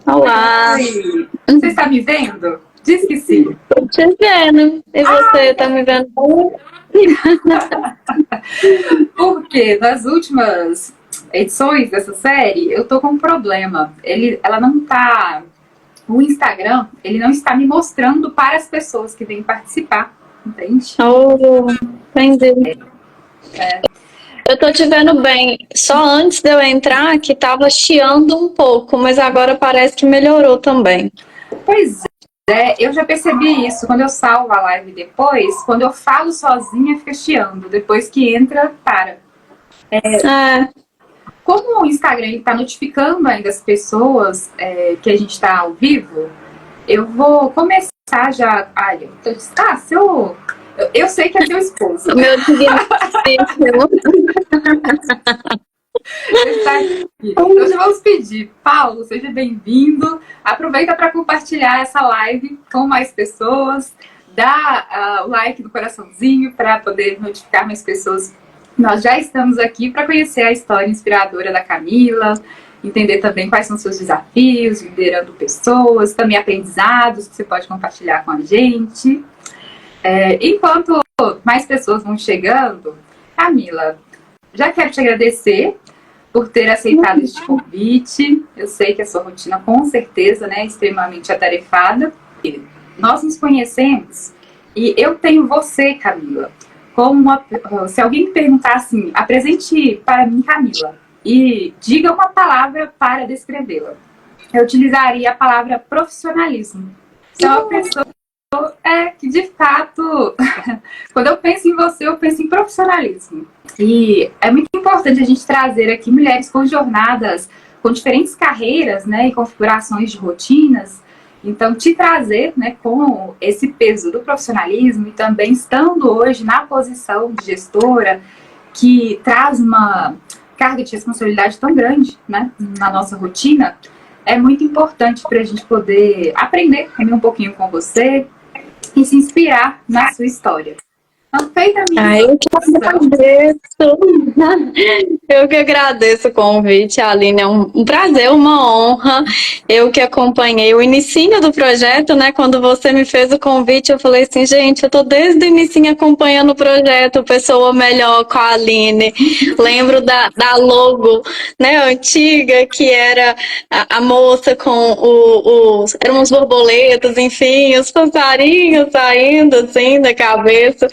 Olá, Oi, você está me vendo? Diz que sim. tô te vendo. E você, tá me vendo? Porque nas últimas edições dessa série, eu tô com um problema. Ela não tá. O Instagram, ele não está me mostrando para as pessoas que vêm participar, entende? Oh, entendi. Eu tô te vendo bem. Só antes de eu entrar, que tava chiando um pouco, mas agora parece que melhorou também. Pois é, eu já percebi isso. Quando eu salvo a live depois, quando eu falo sozinha, fica chiando. Depois que entra, para. É, Como o Instagram está notificando ainda as pessoas que a gente está ao vivo, eu vou começar já. Ai, eu sei que é seu esposo. o meu digníssimo. Está aqui. Então já vamos pedir. Paulo, seja bem-vindo. Aproveita para compartilhar essa live com mais pessoas. Dá o like no coraçãozinho para poder notificar mais pessoas. Nós já estamos aqui para conhecer a história inspiradora da Camila, entender também quais são seus desafios, liderando pessoas, também aprendizados que você pode compartilhar com a gente. Enquanto mais pessoas vão chegando, Camila, já quero te agradecer por ter aceitado este convite. Eu sei que a sua rotina, com certeza, né, é extremamente atarefada. Nós nos conhecemos e eu tenho você, Camila, como se alguém me perguntar assim, apresente para mim, Camila, e diga uma palavra para descrevê-la. Eu utilizaria a palavra profissionalismo. Você é uma pessoa que, de fato, quando eu penso em você, eu penso em profissionalismo. E é muito importante a gente trazer aqui mulheres com jornadas, com diferentes carreiras, né, e configurações de rotinas. Então, te trazer, né, com esse peso do profissionalismo e também estando hoje na posição de gestora, que traz uma carga de responsabilidade tão grande, né, na nossa rotina, é muito importante para a gente poder aprender também um pouquinho com você e se inspirar na sua história. Então, feita a minha Eu que agradeço. Eu que agradeço o convite, Aline. É um prazer, uma honra. Eu que acompanhei o inicinho do projeto, né? Quando você me fez o convite, eu falei assim, gente, eu tô desde o inicinho acompanhando o projeto Pessoa Melhor com a Aline. Lembro da logo, né, antiga, que era a moça com eram uns borboletas, enfim, os passarinhos saindo assim da cabeça.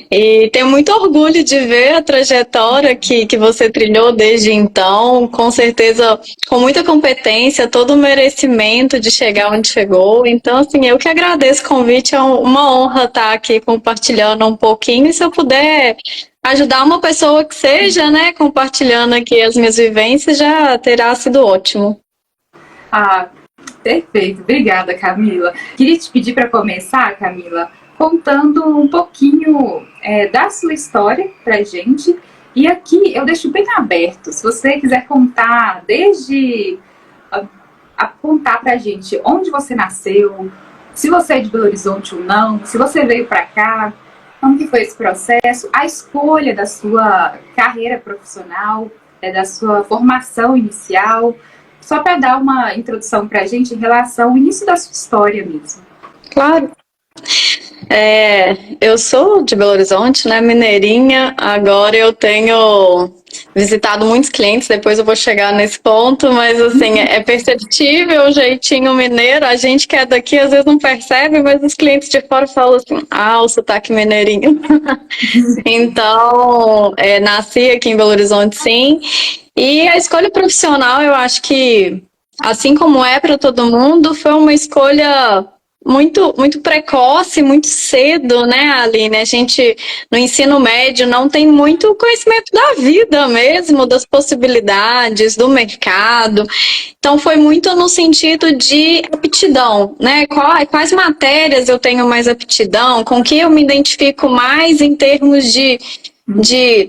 E tenho muito orgulho de ver a trajetória que você trilhou desde então, com certeza com muita competência, todo o merecimento de chegar onde chegou. Então, assim, eu que agradeço o convite, é uma honra estar aqui compartilhando um pouquinho. E se eu puder ajudar uma pessoa que seja, né, compartilhando aqui as minhas vivências, já terá sido ótimo. Ah, perfeito. Obrigada, Camila. Queria te pedir para começar, Camila, contando um pouquinho da sua história pra gente. E aqui eu deixo bem aberto, se você quiser contar desde contar pra gente onde você nasceu, se você é de Belo Horizonte ou não, se você veio para cá, como que foi esse processo, a escolha da sua carreira profissional, da sua formação inicial, só para dar uma introdução para a gente em relação ao início da sua história mesmo. Claro. Eu sou de Belo Horizonte, né, mineirinha. Agora eu tenho visitado muitos clientes, depois eu vou chegar nesse ponto, mas assim, é perceptível o jeitinho mineiro. A gente que é daqui às vezes não percebe, mas os clientes de fora falam assim, o sotaque mineirinho. Então, nasci aqui em Belo Horizonte, sim. E a escolha profissional, eu acho que, assim como é para todo mundo, foi uma escolha muito precoce, muito cedo, né, Aline? A gente, no ensino médio, não tem muito conhecimento da vida mesmo, das possibilidades, do mercado. Então, foi muito no sentido de aptidão, né? Quais matérias eu tenho mais aptidão, com que eu me identifico mais em termos de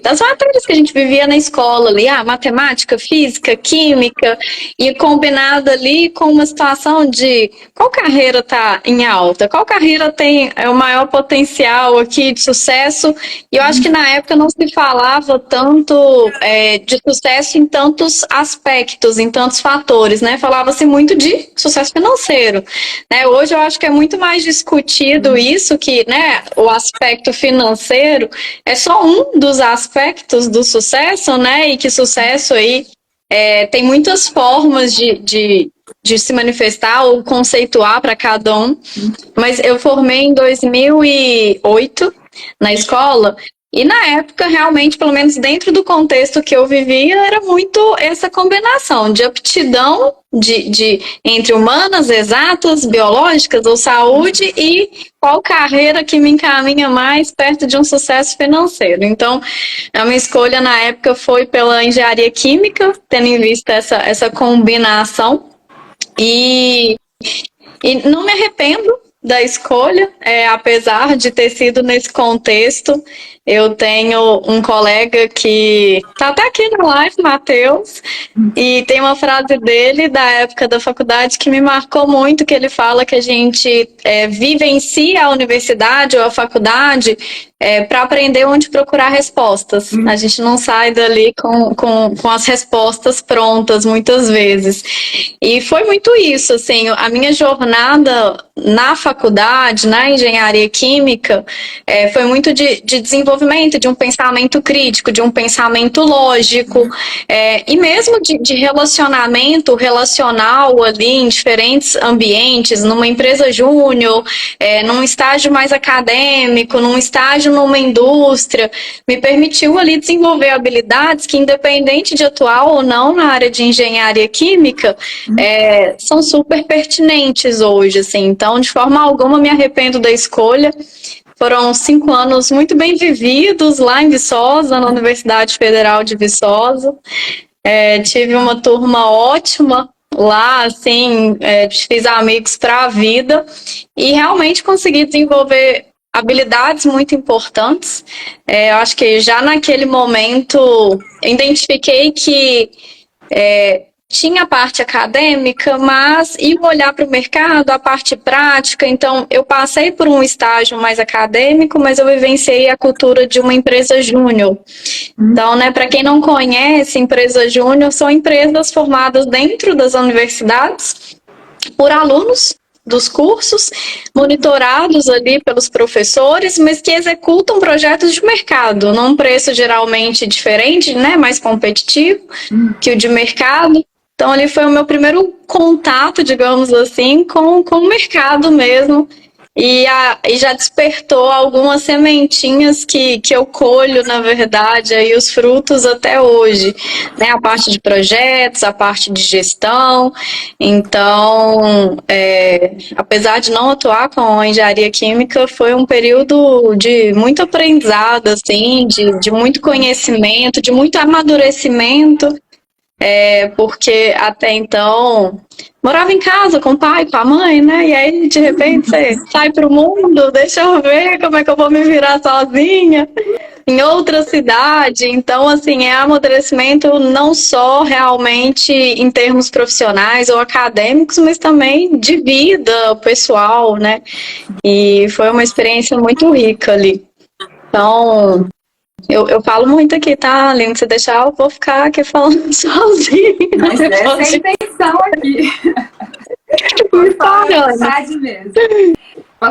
das matérias que a gente vivia na escola ali, matemática, física, química, e combinado ali com uma situação de qual carreira está em alta, qual carreira tem o maior potencial aqui de sucesso. E eu acho que na época não se falava tanto de sucesso em tantos aspectos, em tantos fatores, né? Falava-se muito de sucesso financeiro, né? Hoje eu acho que é muito mais discutido isso, que, né, o aspecto financeiro é só um dos aspectos do sucesso, né? E que sucesso aí tem muitas formas de se manifestar ou conceituar para cada um. Mas eu formei em 2008 na escola. E na época, realmente, pelo menos dentro do contexto que eu vivia, era muito essa combinação de aptidão entre humanas, exatas, biológicas ou saúde, e qual carreira que me encaminha mais perto de um sucesso financeiro. Então, a minha escolha na época foi pela engenharia química, tendo em vista essa combinação. E não me arrependo da escolha, apesar de ter sido nesse contexto. Eu tenho um colega que está até aqui no live, Matheus, e tem uma frase dele da época da faculdade que me marcou muito, que ele fala que a gente vivencia a universidade ou a faculdade para aprender onde procurar respostas. A gente não sai dali com as respostas prontas, muitas vezes. E foi muito isso, assim, a minha jornada na faculdade, na engenharia química, foi muito de desenvolvimento de um pensamento crítico, de um pensamento lógico, e mesmo de relacionamento relacional ali em diferentes ambientes, numa empresa júnior, num estágio mais acadêmico, num estágio numa indústria, me permitiu ali desenvolver habilidades que, independente de atuar ou não na área de engenharia química, são super pertinentes hoje, assim. Então, de forma alguma, me arrependo da escolha. Foram 5 anos muito bem vividos lá em Viçosa, na Universidade Federal de Viçosa. Tive uma turma ótima lá, assim, fiz amigos para a vida e realmente consegui desenvolver habilidades muito importantes. Eu acho que já naquele momento identifiquei que tinha a parte acadêmica, mas ia olhar para o mercado, a parte prática. Então, eu passei por um estágio mais acadêmico, mas eu vivenciei a cultura de uma empresa júnior. Então, né, para quem não conhece, empresa júnior são empresas formadas dentro das universidades por alunos dos cursos, monitorados ali pelos professores, mas que executam projetos de mercado, num preço geralmente diferente, né, mais competitivo que o de mercado. Então, ali foi o meu primeiro contato, digamos assim, com o mercado mesmo. E já despertou algumas sementinhas que eu colho, na verdade, aí os frutos até hoje, né? A parte de projetos, a parte de gestão. Então, apesar de não atuar com a engenharia química, foi um período de muito aprendizado, assim, de muito conhecimento, de muito amadurecimento. Porque até então morava em casa com o pai, com a mãe, né? E aí, de repente, você sai para o mundo, deixa eu ver como é que eu vou me virar sozinha em outra cidade. Então, assim, amadurecimento não só realmente em termos profissionais ou acadêmicos, mas também de vida pessoal, né? E foi uma experiência muito rica ali. Então, eu falo muito aqui, tá, Aline? Se deixar, eu vou ficar aqui falando sozinha. Mas essa é a intenção aqui. Verdade mesmo.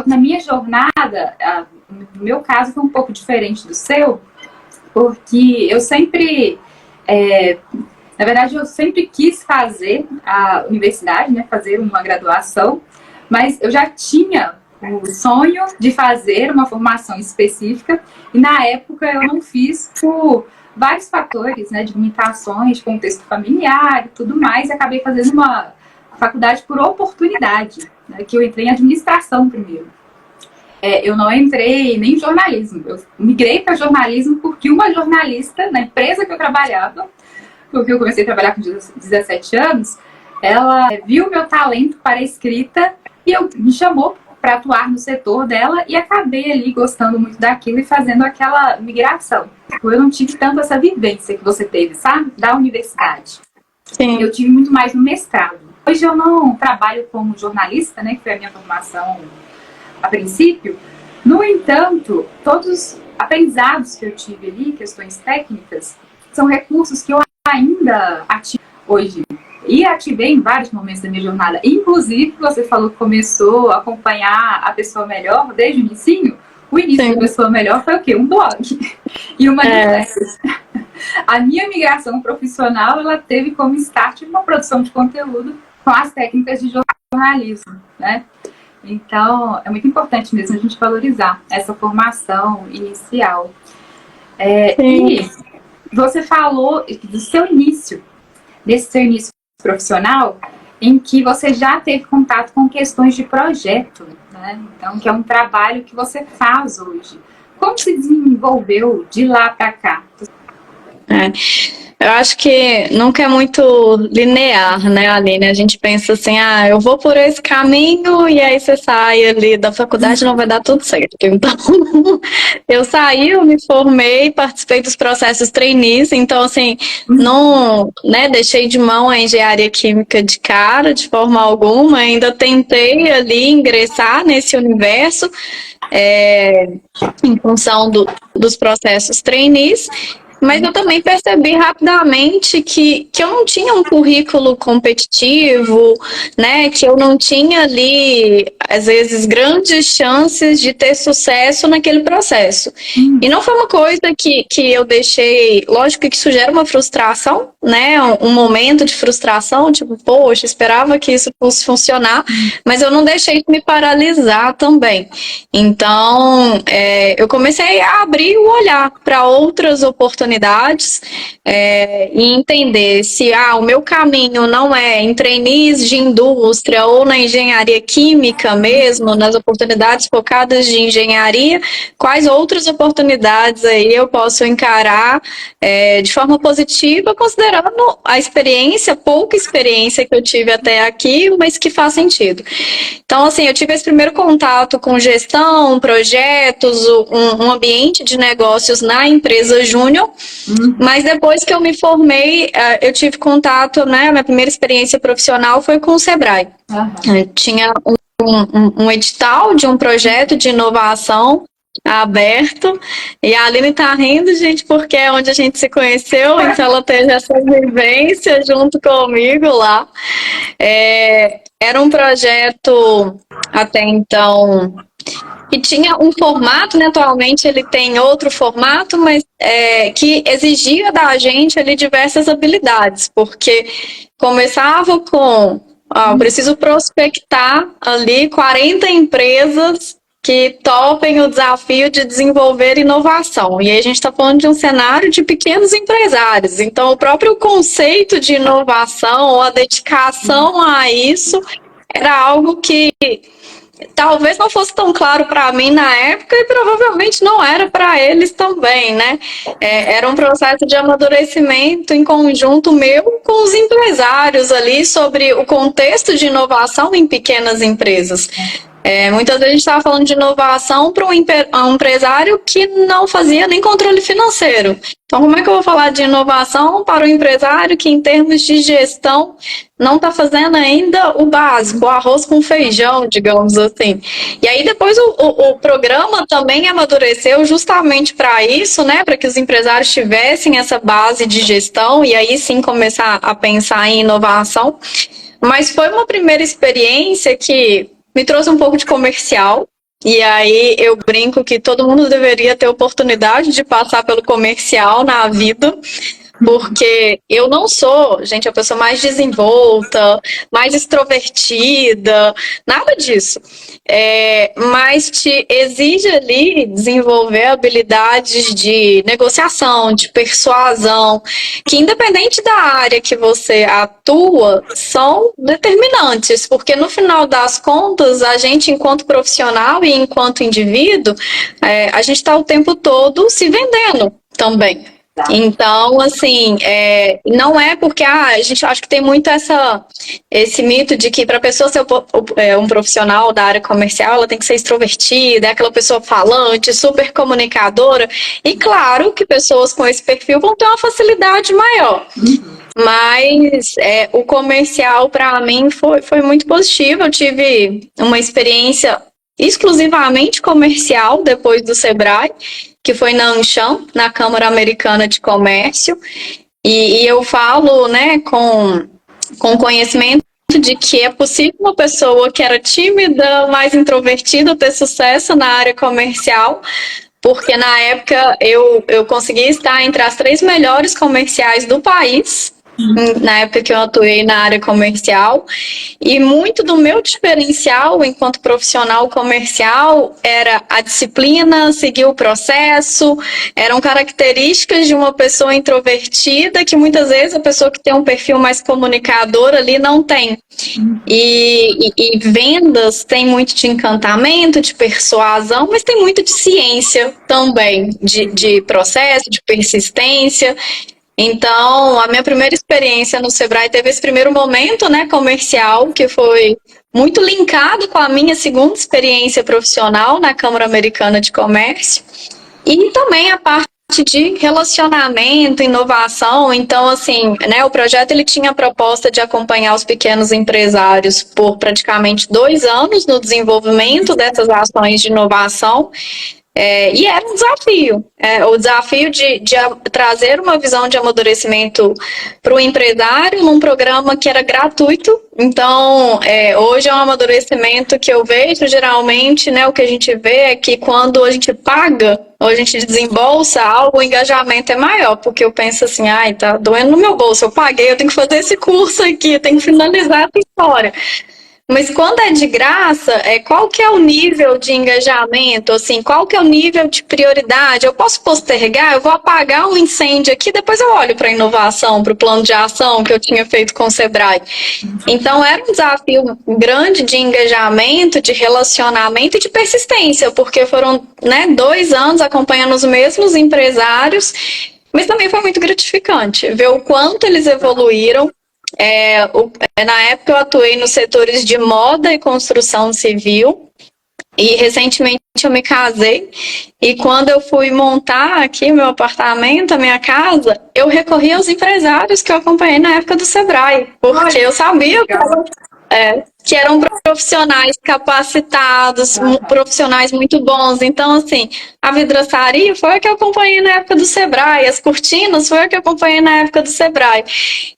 Na minha jornada, no meu caso foi um pouco diferente do seu, porque eu sempre, na verdade, eu sempre quis fazer a universidade, né, fazer uma graduação, mas eu já tinha o sonho de fazer uma formação específica e na época eu não fiz por vários fatores, né, de limitações, de contexto familiar e tudo mais, e acabei fazendo uma faculdade por oportunidade, né, que eu entrei em administração primeiro. Eu não entrei nem em jornalismo, eu migrei para jornalismo porque uma jornalista na empresa que eu trabalhava, porque eu comecei a trabalhar com 17 anos, ela viu meu talento para a escrita e me chamou para atuar no setor dela e acabei ali gostando muito daquilo e fazendo aquela migração. Eu não tive tanto essa vivência que você teve, sabe? Da universidade. Sim. Eu tive muito mais no mestrado. Hoje eu não trabalho como jornalista, né, que foi a minha formação a princípio. No entanto, todos os aprendizados que eu tive ali, questões técnicas, são recursos que eu ainda ativo hoje. E ativei em vários momentos da minha jornada. Inclusive, você falou que começou a acompanhar a Pessoa Melhor desde o início. O início Sim. da Pessoa Melhor foi o quê? Um blog e uma newsletter. A minha migração profissional, ela teve como start uma produção de conteúdo com as técnicas de jornalismo, né? Então, é muito importante mesmo a gente valorizar essa formação inicial. E você falou do seu início, desse seu início profissional, em que você já teve contato com questões de projeto, né? Então, que é um trabalho que você faz hoje. Como se desenvolveu de lá para cá? Eu acho que nunca é muito linear, né, Aline? A gente pensa assim, eu vou por esse caminho e aí você sai ali da faculdade e não vai dar tudo certo. Então, eu saí, eu me formei, participei dos processos trainees, então assim, não, né, deixei de mão a engenharia química de cara, de forma alguma, ainda tentei ali ingressar nesse universo, em função dos processos trainees. Mas eu também percebi rapidamente que eu não tinha um currículo competitivo, né? Que eu não tinha ali, às vezes, grandes chances de ter sucesso naquele processo. E não foi uma coisa que eu deixei... Lógico que isso gera uma frustração, né? Um momento de frustração, tipo, poxa, esperava que isso fosse funcionar, mas eu não deixei de me paralisar também. Então, eu comecei a abrir o olhar para outras oportunidades e entender se o meu caminho não é em trainees de indústria ou na engenharia química mesmo, nas oportunidades focadas de engenharia, quais outras oportunidades aí eu posso encarar de forma positiva, considerando a experiência, pouca experiência que eu tive até aqui, mas que faz sentido. Então, assim, eu tive esse primeiro contato com gestão, projetos, um ambiente de negócios na empresa Júnior, mas depois que eu me formei, eu tive contato, né, minha primeira experiência profissional foi com o Sebrae. Tinha um edital de um projeto de inovação aberto, e a Aline tá rindo, gente, porque é onde a gente se conheceu, então ela teve essa vivência junto comigo lá. Era um projeto até então que tinha um formato, né? Atualmente ele tem outro formato, mas que exigia da gente ali diversas habilidades, porque começava com preciso prospectar ali 40 empresas que topem o desafio de desenvolver inovação. E aí a gente está falando de um cenário de pequenos empresários. Então, o próprio conceito de inovação, a dedicação a isso, era algo que talvez não fosse tão claro para mim na época e provavelmente não era para eles também, né? Era um processo de amadurecimento em conjunto meu com os empresários ali sobre o contexto de inovação em pequenas empresas. Muitas vezes a gente estava falando de inovação para um empresário que não fazia nem controle financeiro. Então, como é que eu vou falar de inovação para um empresário que, em termos de gestão, não está fazendo ainda o básico, o arroz com feijão, digamos assim. E aí, depois, o programa também amadureceu justamente para isso, né? Para que os empresários tivessem essa base de gestão e aí sim começar a pensar em inovação. Mas foi uma primeira experiência que me trouxe um pouco de comercial, e aí eu brinco que todo mundo deveria ter oportunidade de passar pelo comercial na vida, porque eu não sou, gente, a pessoa mais desenvolta, mais extrovertida, nada disso. Mas te exige ali desenvolver habilidades de negociação, de persuasão, que independente da área que você atua, são determinantes, porque no final das contas, a gente enquanto profissional e enquanto indivíduo, a gente está o tempo todo se vendendo também. Então, assim, não é porque a gente acho que tem muito esse mito de que para a pessoa ser um profissional da área comercial, ela tem que ser extrovertida, é aquela pessoa falante, super comunicadora. E claro que pessoas com esse perfil vão ter uma facilidade maior. Mas o comercial, para mim, foi muito positivo. Eu tive uma experiência exclusivamente comercial depois do Sebrae, que foi na Anshan, na Câmara Americana de Comércio, e eu falo, né, com conhecimento de que é possível uma pessoa que era tímida, mais introvertida, ter sucesso na área comercial, porque na época eu consegui estar entre as 3 melhores comerciais do país, na época que eu atuei na área comercial, e muito do meu diferencial enquanto profissional comercial era a disciplina, seguir o processo, eram características de uma pessoa introvertida que muitas vezes a pessoa que tem um perfil mais comunicador ali não tem. E vendas tem muito de encantamento, de persuasão, mas tem muito de ciência também, de processo, de persistência. Então, a minha primeira experiência no Sebrae teve esse primeiro momento, né, comercial, que foi muito linkado com a minha segunda experiência profissional na Câmara Americana de Comércio. E também a parte de relacionamento, inovação. Então, assim, né, o projeto ele tinha a proposta de acompanhar os pequenos empresários por praticamente 2 anos no desenvolvimento dessas ações de inovação. E era um desafio, o desafio de trazer uma visão de amadurecimento para o empresário num programa que era gratuito. Então, hoje é um amadurecimento que eu vejo, geralmente, né, o que a gente vê é que quando a gente paga ou a gente desembolsa algo, o engajamento é maior, porque eu penso assim, ai, tá doendo no meu bolso, eu paguei, eu tenho que fazer esse curso aqui, eu tenho que finalizar essa história. Mas quando é de graça, qual que é o nível de engajamento? Assim, qual que é o nível de prioridade? Eu posso postergar? Eu vou apagar um incêndio aqui, depois eu olho para a inovação, para o plano de ação que eu tinha feito com o Sebrae. Então, era um desafio grande de engajamento, de relacionamento e de persistência, porque foram, né, 2 anos acompanhando os mesmos empresários, mas também foi muito gratificante ver o quanto eles evoluíram. Na época eu atuei nos setores de moda e construção civil e recentemente eu me casei e quando eu fui montar aqui o meu apartamento, a minha casa, eu recorri aos empresários que eu acompanhei na época do Sebrae, porque eu sabia que eram profissionais capacitados, profissionais muito bons. Então, assim, a vidraçaria foi a que eu acompanhei na época do Sebrae, as cortinas foi a que eu acompanhei na época do Sebrae.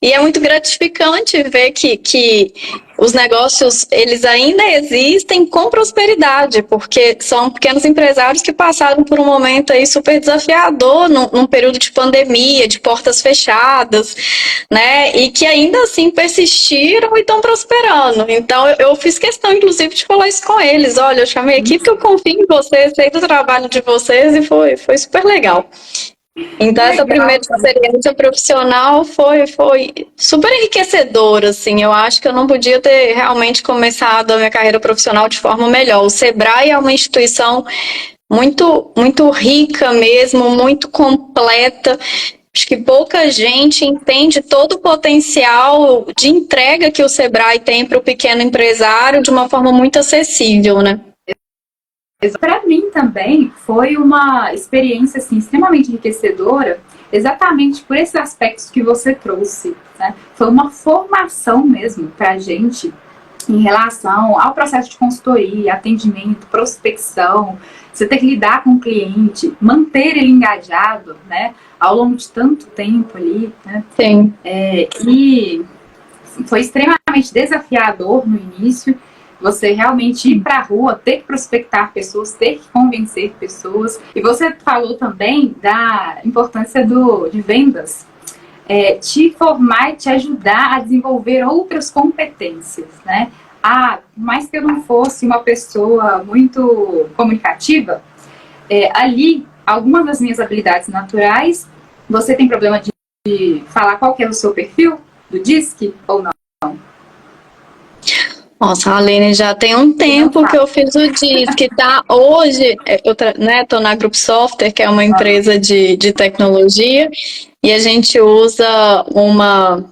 E é muito gratificante ver que os negócios, eles ainda existem com prosperidade, porque são pequenos empresários que passaram por um momento aí super desafiador, num período de pandemia, de portas fechadas, né? E que ainda assim persistiram e estão prosperando. Então, eu fiz questão, inclusive, de falar isso com eles. Olha, eu chamei aqui porque eu confio em vocês, sei do trabalho de vocês e foi super legal. Então, essa primeira experiência profissional foi super enriquecedora, assim. Eu acho que eu não podia ter realmente começado a minha carreira profissional de forma melhor. O Sebrae é uma instituição muito, muito rica mesmo, muito completa. Acho que pouca gente entende todo o potencial de entrega que o Sebrae tem para o pequeno empresário de uma forma muito acessível, né? Para mim também foi uma experiência assim, extremamente enriquecedora, exatamente por esses aspectos que você trouxe, né? Foi uma formação mesmo para a gente em relação ao processo de consultoria, atendimento, prospecção. Você tem que lidar com o cliente, manter ele engajado, né, ao longo de tanto tempo ali, né? Sim. E foi extremamente desafiador no início. Você realmente ir para a rua, ter que prospectar pessoas, ter que convencer pessoas. E você falou também da importância de vendas, te formar e te ajudar a desenvolver outras competências, né? Por mais que eu não fosse uma pessoa muito comunicativa, ali, algumas das minhas habilidades naturais, você tem problema de falar qual que é o seu perfil do DISC ou não? Nossa, Aline, já tem um tempo que eu fiz o DISC, tá? Hoje, né, tô na Group Software, que é uma empresa de tecnologia, e a gente usa uma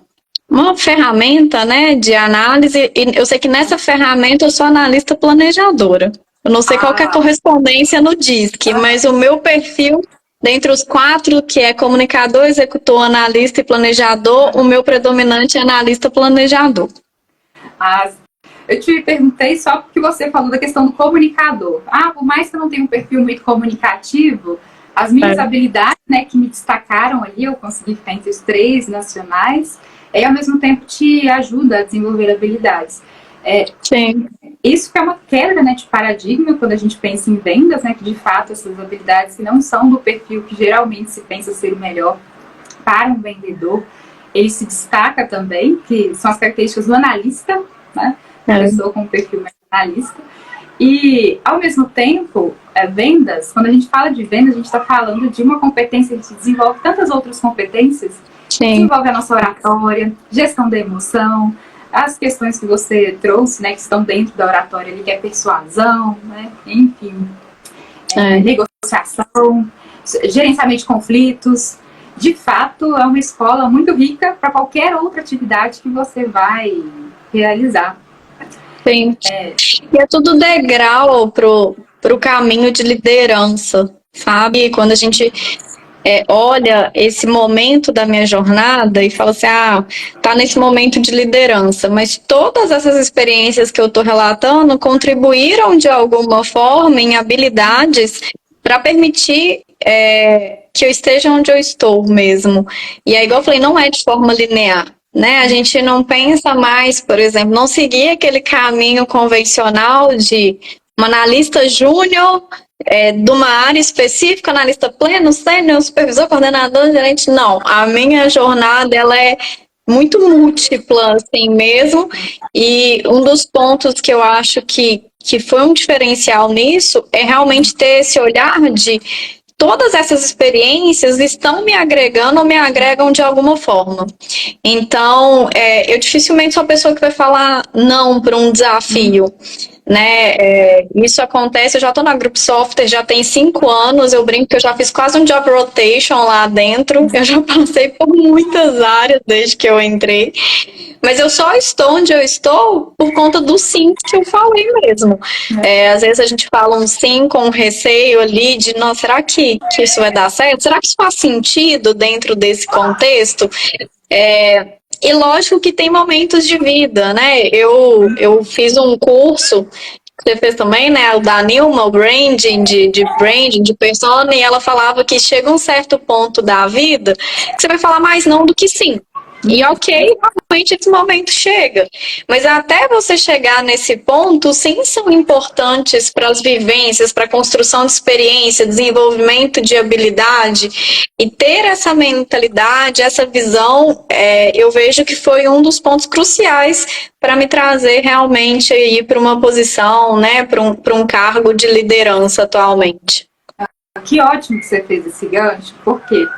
ferramenta, né, de análise, e eu sei que nessa ferramenta eu sou analista planejadora. Eu não sei qual que é a correspondência no DISC, mas o meu perfil, dentre os 4, que é comunicador, executor, analista e planejador, o meu predominante é analista planejador. Eu te perguntei só porque você falou da questão do comunicador. Por mais que eu não tenha um perfil muito comunicativo, as minhas habilidades, né, que me destacaram ali, eu consegui ficar entre os 3 nacionais, e ao mesmo tempo te ajuda a desenvolver habilidades. Sim. Isso que é uma quebra, né, de paradigma quando a gente pensa em vendas, né, que de fato essas habilidades que não são do perfil que geralmente se pensa ser o melhor para um vendedor, ele se destaca também, que são as características do analista, né, pessoa com perfil mais analista. E, ao mesmo tempo, vendas, quando a gente fala de vendas, a gente está falando de uma competência que desenvolve tantas outras competências. Sim. Desenvolve a nossa oratória, gestão da emoção, as questões que você trouxe, né, que estão dentro da oratória ali, que é persuasão, né, enfim, negociação, gerenciamento de conflitos. De fato, é uma escola muito rica para qualquer outra atividade que você vai realizar. Sim. E é tudo degrau pro caminho de liderança, sabe? Quando a gente olha esse momento da minha jornada e fala assim, tá nesse momento de liderança, mas todas essas experiências que eu tô relatando contribuíram de alguma forma em habilidades para permitir que eu esteja onde eu estou mesmo. E aí, igual eu falei, não é de forma linear. Né? A gente não pensa mais, por exemplo, não seguir aquele caminho convencional de um analista júnior de uma área específica, analista pleno, sênior, supervisor, coordenador, gerente. Não, a minha jornada ela é muito múltipla, assim mesmo, e um dos pontos que eu acho que foi um diferencial nisso é realmente ter esse olhar de todas essas experiências estão me agregando ou me agregam de alguma forma. Então, eu dificilmente sou a pessoa que vai falar não para um desafio. Né? Isso acontece, eu já estou na Group Software, já tem 5 anos, eu brinco que eu já fiz quase um job rotation lá dentro, eu já passei por muitas áreas desde que eu entrei, mas eu só estou onde eu estou por conta do sim que eu falei mesmo. Às vezes a gente fala um sim com receio ali de, nossa, será que isso vai dar certo? Será que isso faz sentido dentro desse contexto? E lógico que tem momentos de vida, né? Eu fiz um curso, você fez também, né? O da Nilma, o branding, de branding, de persona, e ela falava que chega um certo ponto da vida que você vai falar mais não do que sim. E ok, realmente esse momento chega. Mas até você chegar nesse ponto, sim, são importantes para as vivências, para a construção de experiência, desenvolvimento de habilidade. E ter essa mentalidade, essa visão, eu vejo que foi um dos pontos cruciais para me trazer realmente aí para uma posição, né, para um cargo de liderança atualmente. Que ótimo que você fez esse gancho, porque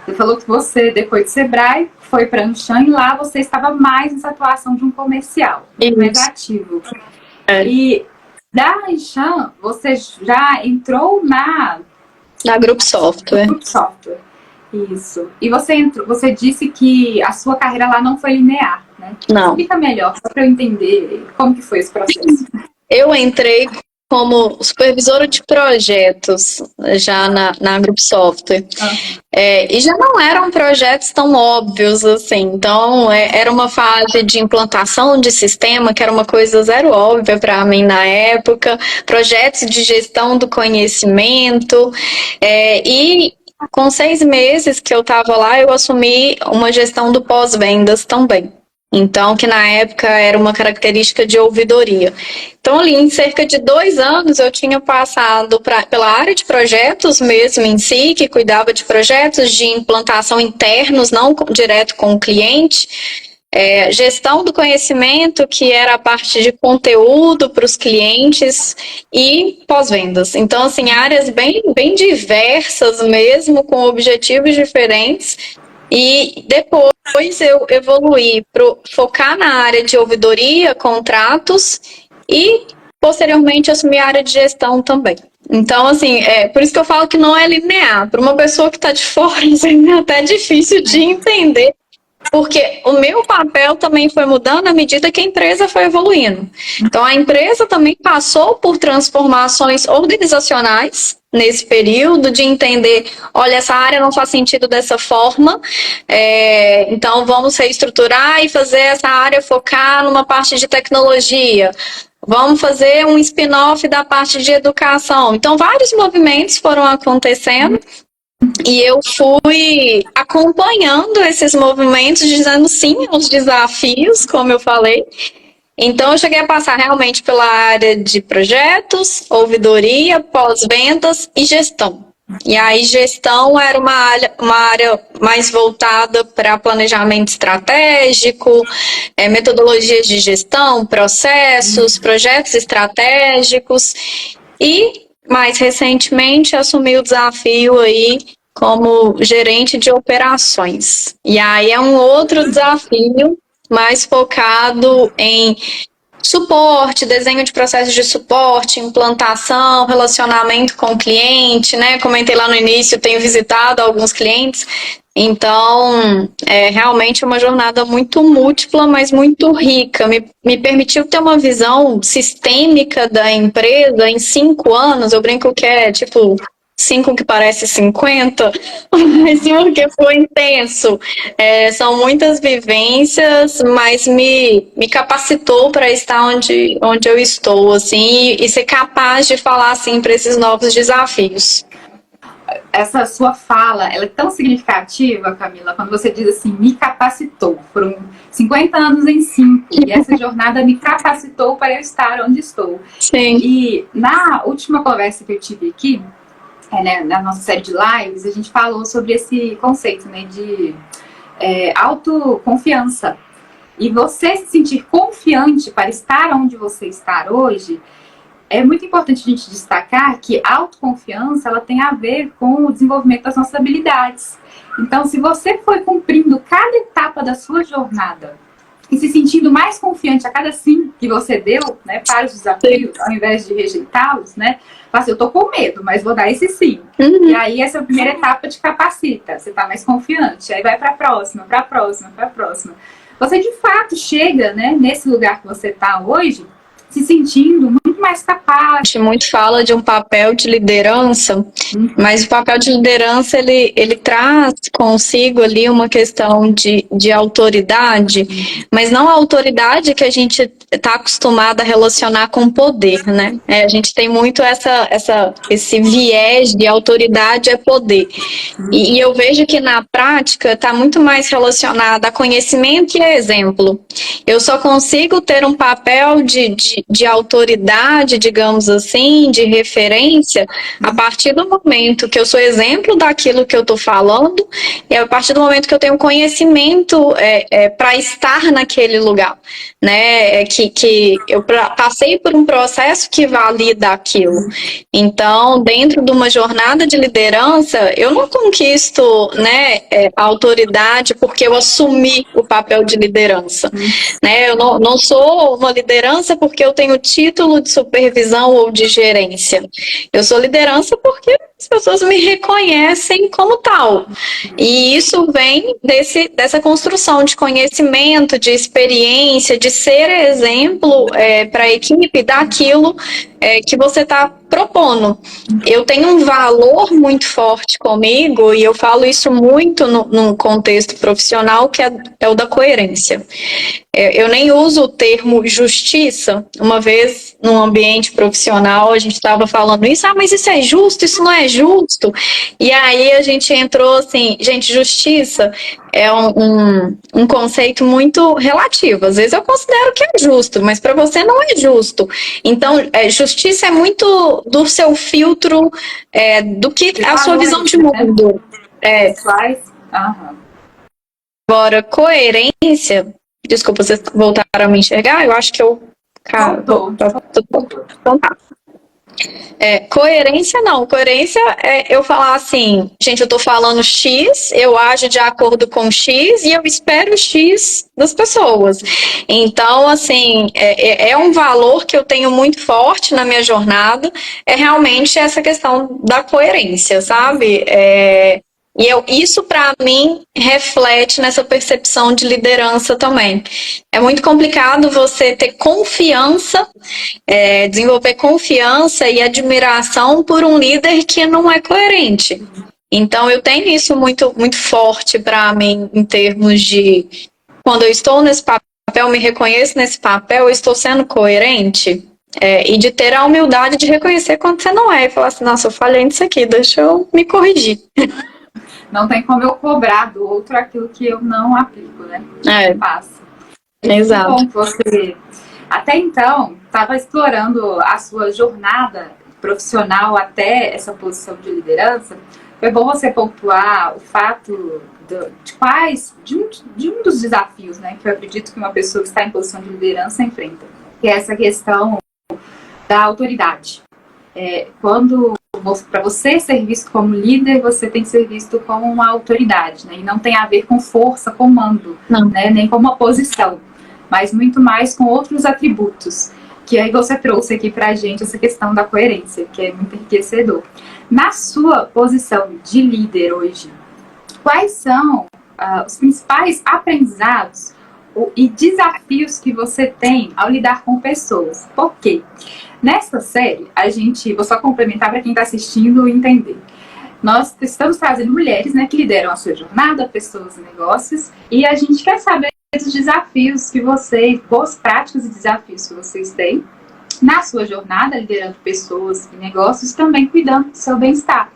você falou que você, depois de Sebrae, foi para a Anshan e lá você estava mais nessa atuação de um comercial, mais ativo. E da Anshan, você já entrou na Group Software. Group Software. Isso. E você disse que a sua carreira lá não foi linear, né? Não. Explica melhor, só para eu entender como que foi esse processo. Eu entrei como supervisora de projetos já na Group Software. E já não eram projetos tão óbvios assim. Então, era uma fase de implantação de sistema, que era uma coisa zero óbvia para mim na época. Projetos de gestão do conhecimento. E com 6 meses que eu estava lá, eu assumi uma gestão do pós-vendas também. Então, que na época era uma característica de ouvidoria. Então, ali, em cerca de 2 anos, eu tinha passado pela área de projetos mesmo em si, que cuidava de projetos de implantação internos, não direto com o cliente. Gestão do conhecimento, que era a parte de conteúdo para os clientes, e pós-vendas. Então, assim, áreas bem, bem diversas mesmo, com objetivos diferentes. E depois depois eu evoluí para focar na área de ouvidoria, contratos e posteriormente assumir a área de gestão também. Então, assim, por isso que eu falo que não é linear. Para uma pessoa que está de fora, é até difícil de entender, porque o meu papel também foi mudando à medida que a empresa foi evoluindo. Então, a empresa também passou por transformações organizacionais nesse período, de entender, olha, essa área não faz sentido dessa forma, então vamos reestruturar e fazer essa área focar numa parte de tecnologia. Vamos fazer um spin-off da parte de educação. Então, vários movimentos foram acontecendo e eu fui acompanhando esses movimentos, dizendo sim aos desafios, como eu falei. Então, eu cheguei a passar realmente pela área de projetos, ouvidoria, pós-vendas e gestão. E aí, gestão era uma área mais voltada para planejamento estratégico, metodologias de gestão, processos, projetos estratégicos. E, mais recentemente, assumi o desafio aí como gerente de operações. E aí é um outro desafio mais focado em suporte, desenho de processos de suporte, implantação, relacionamento com o cliente, né? Comentei lá no início, tenho visitado alguns clientes, então é realmente uma jornada muito múltipla, mas muito rica. Me permitiu ter uma visão sistêmica da empresa em 5 anos. Eu brinco que é tipo 5 que parece 50, mas porque foi intenso. São muitas vivências, mas me capacitou para estar onde eu estou, assim, e ser capaz de falar, assim, para esses novos desafios. Essa sua fala, ela é tão significativa, Camila, quando você diz assim, me capacitou. Foram 50 anos em 5, e essa jornada me capacitou para eu estar onde estou. Sim. E na última conversa que eu tive aqui, na nossa série de lives, a gente falou sobre esse conceito, né, de autoconfiança. E você se sentir confiante para estar onde você está hoje, é muito importante a gente destacar que a autoconfiança, ela tem a ver com o desenvolvimento das nossas habilidades. Então, se você foi cumprindo cada etapa da sua jornada e se sentindo mais confiante a cada sim que você deu, né, para os desafios, ao invés de rejeitá-los, né, fala assim, eu tô com medo, mas vou dar esse sim. E aí essa é a primeira etapa de capacita, você tá mais confiante, aí vai para a próxima, para a próxima, para a próxima. Você de fato chega, né, nesse lugar que você tá hoje, se sentindo muito mais capaz. Muito fala de um papel de liderança, mas o papel de liderança ele traz consigo ali uma questão de autoridade, mas não a autoridade que a gente está acostumado a relacionar com poder, né? A gente tem muito esse viés de autoridade é poder. E eu vejo que na prática está muito mais relacionada a conhecimento e a exemplo. Eu só consigo ter um papel de autoridade, digamos assim, de referência, a partir do momento que eu sou exemplo daquilo que eu estou falando e a partir do momento que eu tenho conhecimento para estar naquele lugar, né? Que eu passei por um processo que valida aquilo. Então, dentro de uma jornada de liderança, eu não conquisto, né, a autoridade porque eu assumi o papel de liderança. Né? Eu não sou uma liderança porque eu tenho título de supervisão ou de gerência. Eu sou liderança porque as pessoas me reconhecem como tal. E isso vem dessa construção de conhecimento, de experiência, de ser exemplo para a equipe daquilo que você está propondo. Eu tenho um valor muito forte comigo e eu falo isso muito num contexto profissional que é o da coerência. Eu nem uso o termo justiça. Uma vez, num ambiente profissional, a gente estava falando isso, mas isso é justo, isso não é justo. E aí a gente entrou assim, gente, justiça é um conceito muito relativo. Às vezes eu considero que é justo, mas para você não é justo. Então, justiça é muito do seu filtro, do que a sua visão de mundo. Agora, coerência... Desculpa, vocês voltaram a me enxergar? Eu acho que eu... Voltou. Então tá. Coerência não. Coerência é eu falar assim, gente, eu tô falando X, eu ajo de acordo com X e eu espero X das pessoas. Então, assim, é um valor que eu tenho muito forte na minha jornada, é realmente essa questão da coerência, sabe? Isso, para mim, reflete nessa percepção de liderança também. É muito complicado você ter confiança, desenvolver confiança e admiração por um líder que não é coerente. Então, eu tenho isso muito, muito forte para mim, em termos de quando eu estou nesse papel, me reconheço nesse papel, eu estou sendo coerente. E de ter a humildade de reconhecer quando você não é. E falar assim, nossa, eu falhei nisso aqui, deixa eu me corrigir. Não tem como eu cobrar do outro aquilo que eu não aplico, né? Faço. Exato. Bom, você até então estava explorando a sua jornada profissional até essa posição de liderança. Foi bom você pontuar o fato de um dos desafios, né, que eu acredito que uma pessoa que está em posição de liderança enfrenta, que é essa questão da autoridade. Para você ser visto como líder, você tem que ser visto como uma autoridade, né? E não tem a ver com força, comando, né? Nem com uma posição, mas muito mais com outros atributos, que aí você trouxe aqui pra gente essa questão da coerência, que é muito enriquecedor. Na sua posição de líder hoje, quais são os principais aprendizados e desafios que você tem ao lidar com pessoas? Por quê? Nessa série, vou só complementar para quem está assistindo entender. Nós estamos trazendo mulheres, né, que lideram a sua jornada, pessoas e negócios, e a gente quer saber dos desafios que boas práticas e desafios que vocês têm na sua jornada, liderando pessoas e negócios, também cuidando do seu bem-estar.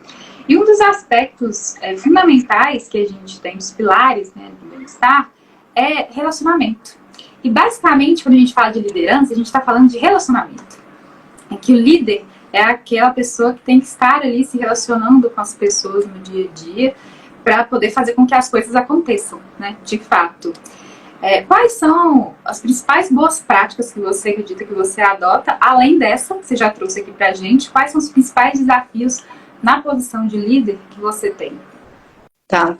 E um dos aspectos fundamentais que a gente tem, dos pilares, né, do bem-estar, é relacionamento. E basicamente, quando a gente fala de liderança, a gente está falando de relacionamento. Que o líder é aquela pessoa que tem que estar ali se relacionando com as pessoas no dia a dia para poder fazer com que as coisas aconteçam, né, de fato. Quais são as principais boas práticas que você acredita que você adota, além dessa que você já trouxe aqui pra gente? Quais são os principais desafios na posição de líder que você tem? Tá.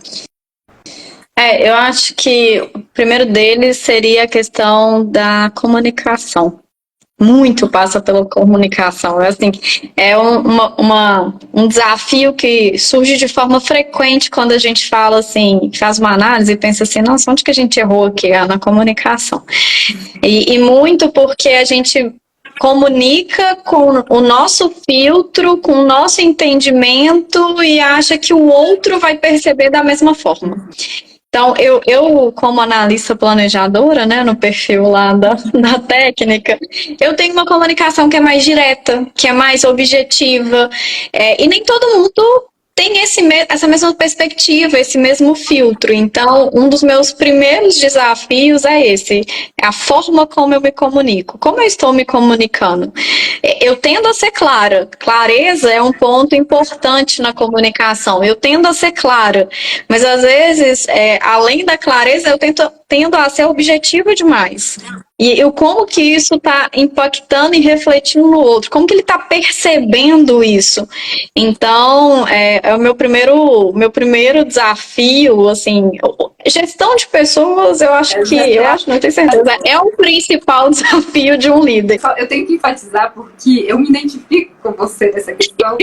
Eu acho que o primeiro deles seria a questão da comunicação. Muito passa pela comunicação. Assim, é um desafio que surge de forma frequente quando a gente fala assim, faz uma análise e pensa assim, nossa, onde que a gente errou aqui? Na comunicação. E muito porque a gente comunica com o nosso filtro, com o nosso entendimento e acha que o outro vai perceber da mesma forma. Então, eu como analista planejadora, né, no perfil lá da técnica, eu tenho uma comunicação que é mais direta, que é mais objetiva, e nem todo mundo tem essa mesma perspectiva, esse mesmo filtro. Então, um dos meus primeiros desafios é a forma como eu me comunico. Como eu estou me comunicando? Eu tendo a ser clara. Clareza é um ponto importante na comunicação. Eu tendo a ser clara, mas às vezes, além da clareza, eu tendo a ser objetiva demais. E como que isso está impactando e refletindo no outro? Como que ele está percebendo isso? Então, é o meu primeiro desafio, assim, gestão de pessoas, não tenho certeza, é o principal desafio de um líder. Eu tenho que enfatizar porque eu me identifico com você nessa questão,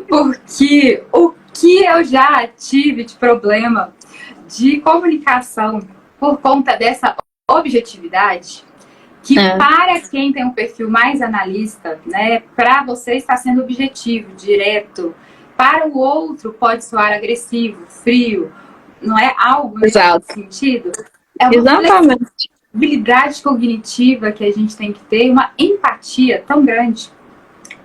porque o que eu já tive de problema de comunicação por conta dessa objetividade, que para quem tem um perfil mais analista, né, para você está sendo objetivo, direto, para o outro pode soar agressivo, frio, não é algo nesse sentido? É uma habilidade cognitiva que a gente tem que ter, uma empatia tão grande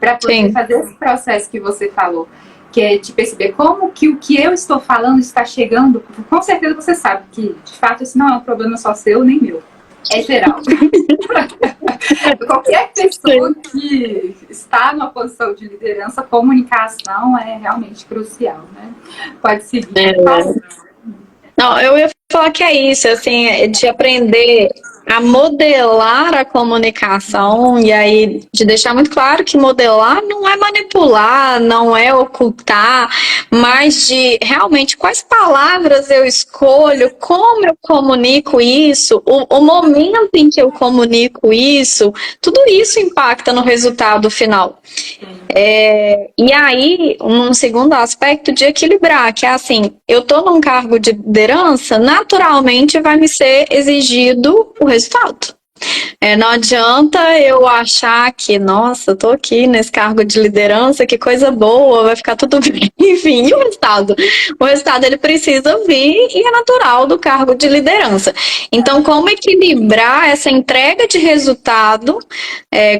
para poder fazer esse processo que você falou, que é de perceber como que o que eu estou falando está chegando. Com certeza você sabe que, de fato, esse não é um problema só seu nem meu. É geral. Qualquer pessoa que está numa posição de liderança, comunicação é realmente crucial, né? Pode seguir. Não, eu ia falar que é isso, assim, de aprender a modelar a comunicação, e aí de deixar muito claro que modelar não é manipular, não é ocultar, mas de realmente quais palavras eu escolho, como eu comunico isso, o momento em que eu comunico isso, tudo isso impacta no resultado final. E aí, um segundo aspecto de equilibrar, que é assim, eu estou num cargo de liderança, naturalmente vai me ser exigido o resultado. Não adianta eu achar que, nossa, eu tô aqui nesse cargo de liderança, que coisa boa, vai ficar tudo bem. Enfim, e o resultado? O resultado, ele precisa vir e é natural do cargo de liderança. Então, como equilibrar essa entrega de resultado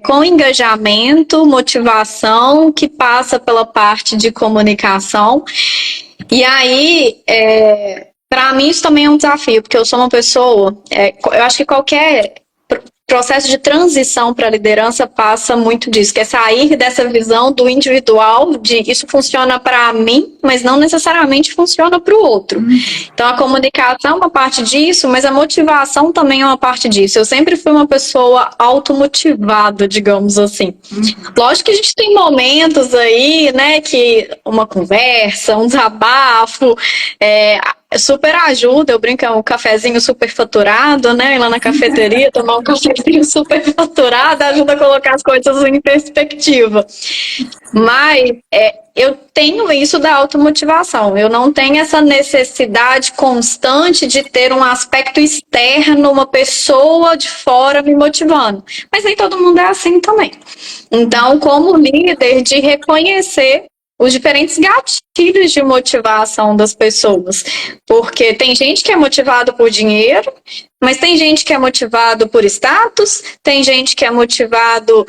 com engajamento, motivação, que passa pela parte de comunicação. E aí, para mim, isso também é um desafio, porque eu sou uma pessoa, eu acho que qualquer processo de transição para a liderança passa muito disso, que é sair dessa visão do individual, de isso funciona para mim, mas não necessariamente funciona para o outro. Então, a comunicação é uma parte disso, mas a motivação também é uma parte disso. Eu sempre fui uma pessoa automotivada, digamos assim. Lógico que a gente tem momentos aí, né, que uma conversa, um desabafo, super ajuda, eu brinco, é um cafezinho super faturado, né? Ir lá na cafeteria, tomar um cafezinho super faturado, ajuda a colocar as coisas em perspectiva. Mas eu tenho isso da automotivação, eu não tenho essa necessidade constante de ter um aspecto externo, uma pessoa de fora me motivando. Mas nem todo mundo é assim também. Então, como líder, de reconhecer os diferentes gatilhos de motivação das pessoas. Porque tem gente que é motivado por dinheiro, mas tem gente que é motivado por status, tem gente que é motivado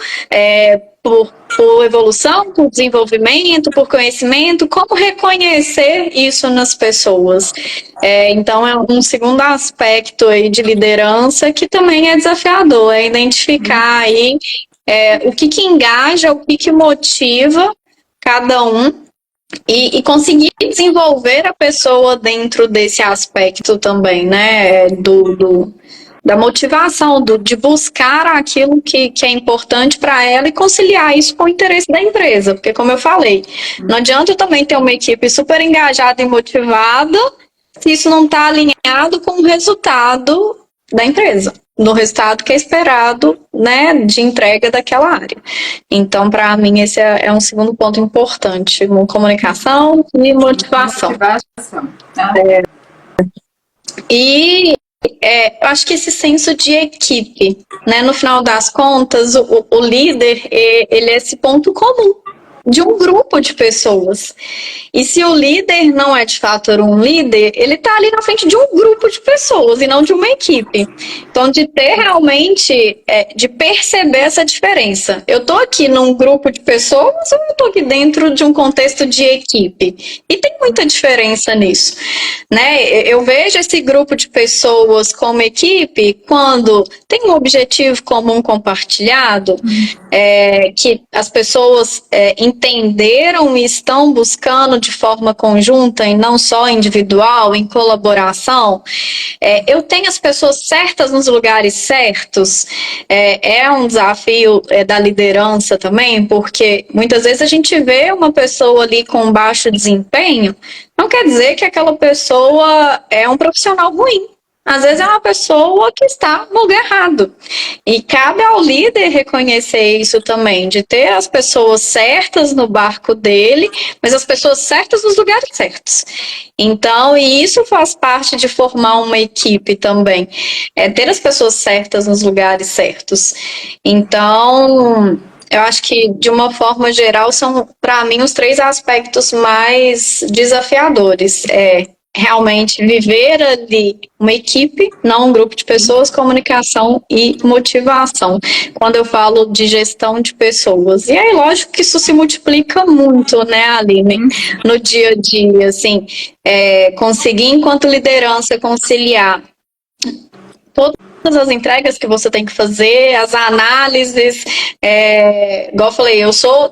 por evolução, por desenvolvimento, por conhecimento. Como reconhecer isso nas pessoas? Então, é um segundo aspecto aí de liderança que também é desafiador, é identificar aí o que engaja, o que motiva cada um e conseguir desenvolver a pessoa dentro desse aspecto também, né, da motivação, de buscar aquilo que é importante para ela e conciliar isso com o interesse da empresa, porque como eu falei, não adianta eu também ter uma equipe super engajada e motivada se isso não está alinhado com o resultado da empresa, no resultado que é esperado, né, de entrega daquela área. Então, para mim, esse é um segundo ponto importante, comunicação e motivação. E eu acho que esse senso de equipe, né, no final das contas, o líder, ele é esse ponto comum de um grupo de pessoas. E se o líder não é de fato um líder, ele está ali na frente de um grupo de pessoas e não de uma equipe. Então, de ter realmente, de perceber essa diferença. Eu estou aqui num grupo de pessoas ou eu estou aqui dentro de um contexto de equipe? E tem muita diferença nisso, né? Eu vejo esse grupo de pessoas como equipe quando tem um objetivo comum compartilhado, que as pessoas entenderam e estão buscando de forma conjunta e não só individual, em colaboração. Eu tenho as pessoas certas nos lugares certos. É um desafio da liderança também, porque muitas vezes a gente vê uma pessoa ali com baixo desempenho, não quer dizer que aquela pessoa é um profissional ruim. Às vezes é uma pessoa que está no lugar errado. E cabe ao líder reconhecer isso também, de ter as pessoas certas no barco dele, mas as pessoas certas nos lugares certos. Então, e isso faz parte de formar uma equipe também, ter as pessoas certas nos lugares certos. Então, eu acho que, de uma forma geral, são, para mim, os 3 aspectos mais desafiadores. Realmente viver ali uma equipe, não um grupo de pessoas, comunicação e motivação. Quando eu falo de gestão de pessoas. E aí, lógico que isso se multiplica muito, né, Aline, no dia a dia, assim, conseguir, enquanto liderança, conciliar todas todas as entregas que você tem que fazer, as análises, igual eu falei,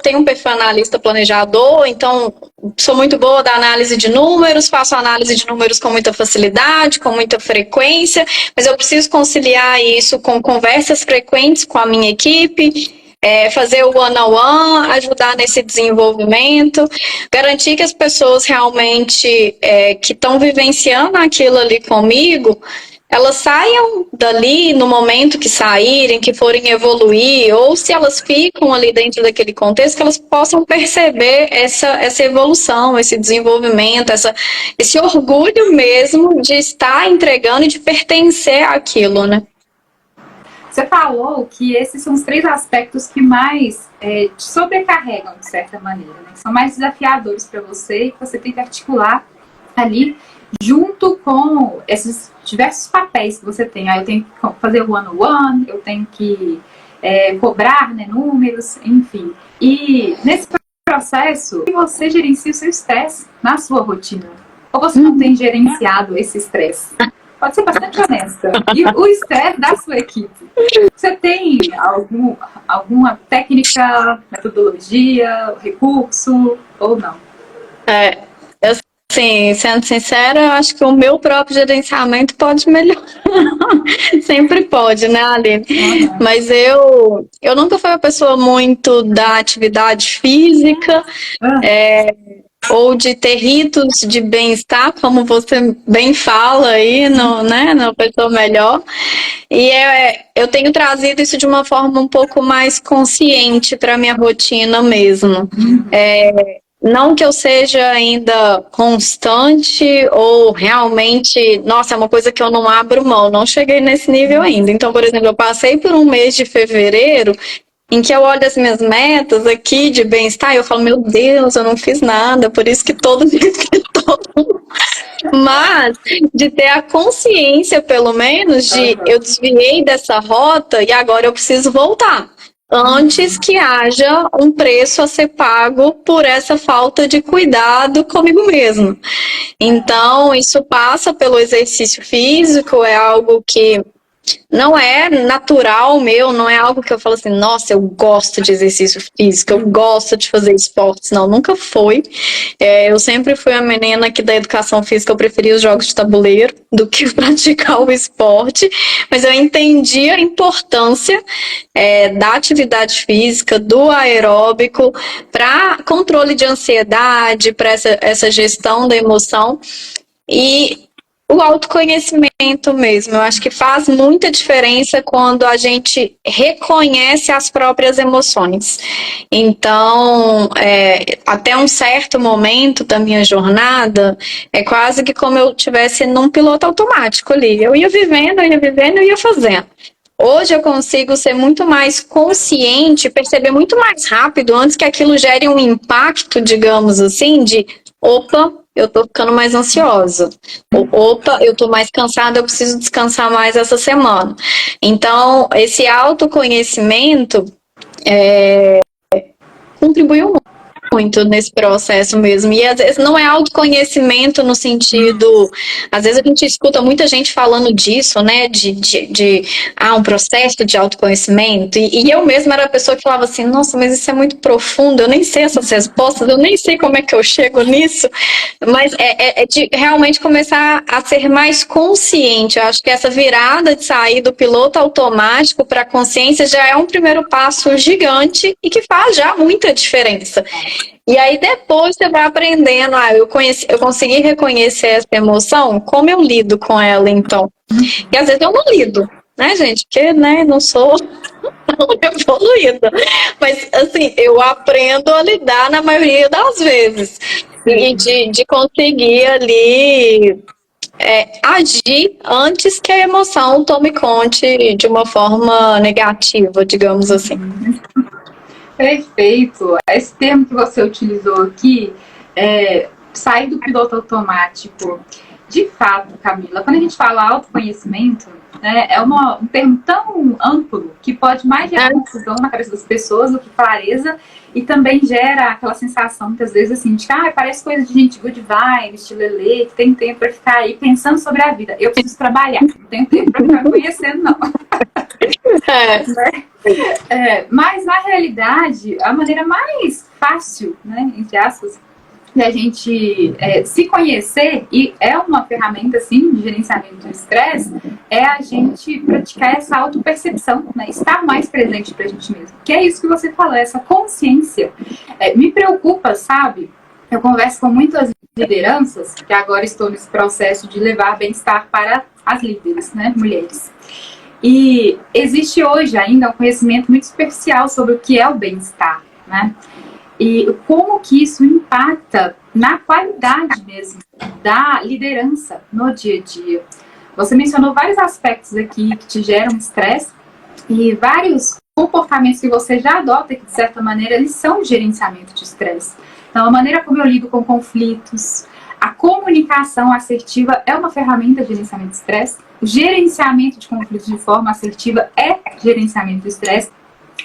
tenho um perfil analista planejador, então sou muito boa da análise de números, faço análise de números com muita facilidade, com muita frequência, mas eu preciso conciliar isso com conversas frequentes com a minha equipe, fazer o one-on-one, ajudar nesse desenvolvimento, garantir que as pessoas realmente que estão vivenciando aquilo ali comigo, elas saiam dali no momento que saírem, que forem evoluir, ou se elas ficam ali dentro daquele contexto, que elas possam perceber essa evolução, esse desenvolvimento, esse orgulho mesmo de estar entregando e de pertencer àquilo, né? Você falou que esses são os 3 aspectos que mais te sobrecarregam, de certa maneira, né? Que são mais desafiadores para você, que você tem que articular ali, junto com esses diversos papéis que você tem. Eu tenho que fazer o one-on-one, eu tenho que cobrar, né, números, enfim. E nesse processo, você gerencia o seu estresse na sua rotina? Ou você não tem gerenciado esse estresse? Pode ser bastante honesta. E o estresse da sua equipe. Você tem alguma técnica, metodologia, recurso ou não? Assim, sendo sincera, eu acho que o meu próprio gerenciamento pode melhorar. Sempre pode, né, Aline? Mas eu nunca fui uma pessoa muito da atividade física, ou de ter ritos de bem-estar, como você bem fala aí, na pessoa melhor. E eu tenho trazido isso de uma forma um pouco mais consciente para a minha rotina mesmo. Não que eu seja ainda constante ou realmente, nossa, é uma coisa que eu não abro mão, não cheguei nesse nível ainda. Então, por exemplo, eu passei por um mês de fevereiro em que eu olho as minhas metas aqui de bem-estar e eu falo, meu Deus, eu não fiz nada, por isso que todo dia Mas de ter a consciência, pelo menos, de eu desviei dessa rota e agora eu preciso voltar. Antes que haja um preço a ser pago por essa falta de cuidado comigo mesmo. Então, isso passa pelo exercício físico, é algo que não é natural meu, não é algo que eu falo assim, nossa, eu gosto de exercício físico, eu gosto de fazer esportes. Não, nunca foi. Eu sempre fui a menina que da educação física eu preferia os jogos de tabuleiro do que praticar o esporte, mas eu entendi a importância da atividade física, do aeróbico, para controle de ansiedade, para essa gestão da emoção. E o autoconhecimento mesmo, eu acho que faz muita diferença quando a gente reconhece as próprias emoções. Então, até um certo momento da minha jornada, é quase que como eu estivesse num piloto automático ali. Eu ia vivendo, eu ia fazendo. Hoje eu consigo ser muito mais consciente, perceber muito mais rápido, antes que aquilo gere um impacto, digamos assim, de opa, eu tô ficando mais ansiosa. Opa, eu tô mais cansada, eu preciso descansar mais essa semana. Então, esse autoconhecimento contribuiu muito nesse processo mesmo. E às vezes não é autoconhecimento no sentido... Às vezes a gente escuta muita gente falando disso, né? Um processo de autoconhecimento. E eu mesma era a pessoa que falava assim, nossa, mas isso é muito profundo, eu nem sei essas respostas, eu nem sei como é que eu chego nisso. Mas de realmente começar a ser mais consciente. Eu acho que essa virada de sair do piloto automático para a consciência já é um primeiro passo gigante e que faz já muita diferença. E aí depois você vai aprendendo, eu consegui reconhecer essa emoção, como eu lido com ela então. E às vezes eu não lido, né, gente? Porque, né, não sou tão evoluída. Mas, assim, eu aprendo a lidar na maioria das vezes. E de conseguir ali agir antes que a emoção tome conta de uma forma negativa, digamos assim. Perfeito. Esse termo que você utilizou aqui, sair do piloto automático, de fato, Camila, quando a gente fala autoconhecimento, né? É um termo tão amplo que pode mais gerar confusão na cabeça das pessoas do que clareza, e também gera aquela sensação, muitas vezes, assim, de que parece coisa de gente good vibes, lelê, que tem tempo para ficar aí pensando sobre a vida. Eu preciso trabalhar, não tenho tempo para ficar conhecendo, não. Mas, na realidade, a maneira mais fácil, né, entre aspas, da gente se conhecer, e é uma ferramenta, assim, de gerenciamento do estresse, é a gente praticar essa autopercepção, né, estar mais presente pra gente mesmo. Que é isso que você falou, essa consciência. Me preocupa, sabe? Eu converso com muitas lideranças, que agora estou nesse processo de levar bem-estar para as líderes, né, mulheres. E existe hoje ainda um conhecimento muito superficial sobre o que é o bem-estar, né? E como que isso impacta na qualidade mesmo da liderança no dia a dia. Você mencionou vários aspectos aqui que te geram estresse e vários comportamentos que você já adota que, de certa maneira, eles são gerenciamento de estresse. Então, a maneira como eu lido com conflitos, a comunicação assertiva é uma ferramenta de gerenciamento de estresse. O gerenciamento de conflitos de forma assertiva é gerenciamento de estresse,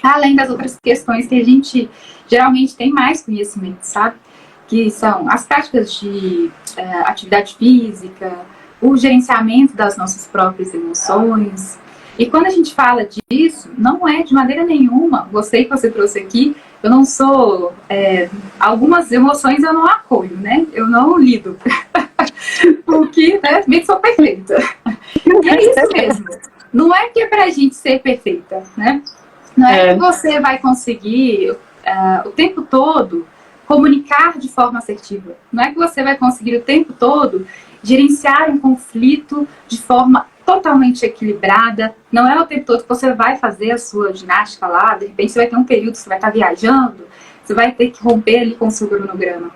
além das outras questões que a gente geralmente tem mais conhecimento, sabe? Que são as práticas de atividade física, o gerenciamento das nossas próprias emoções. E quando a gente fala disso, não é de maneira nenhuma, gostei que você trouxe aqui, eu não sou... algumas emoções eu não acolho, né? Eu não lido. Porque, né, meio que sou perfeita. E é isso mesmo. Não é que é pra gente ser perfeita, né? Não é que você vai conseguir o tempo todo comunicar de forma assertiva. Não é que você vai conseguir o tempo todo gerenciar um conflito de forma totalmente equilibrada. Não é o tempo todo que você vai fazer a sua ginástica lá, de repente você vai ter um período que você vai estar viajando, você vai ter que romper ali com o seu cronograma.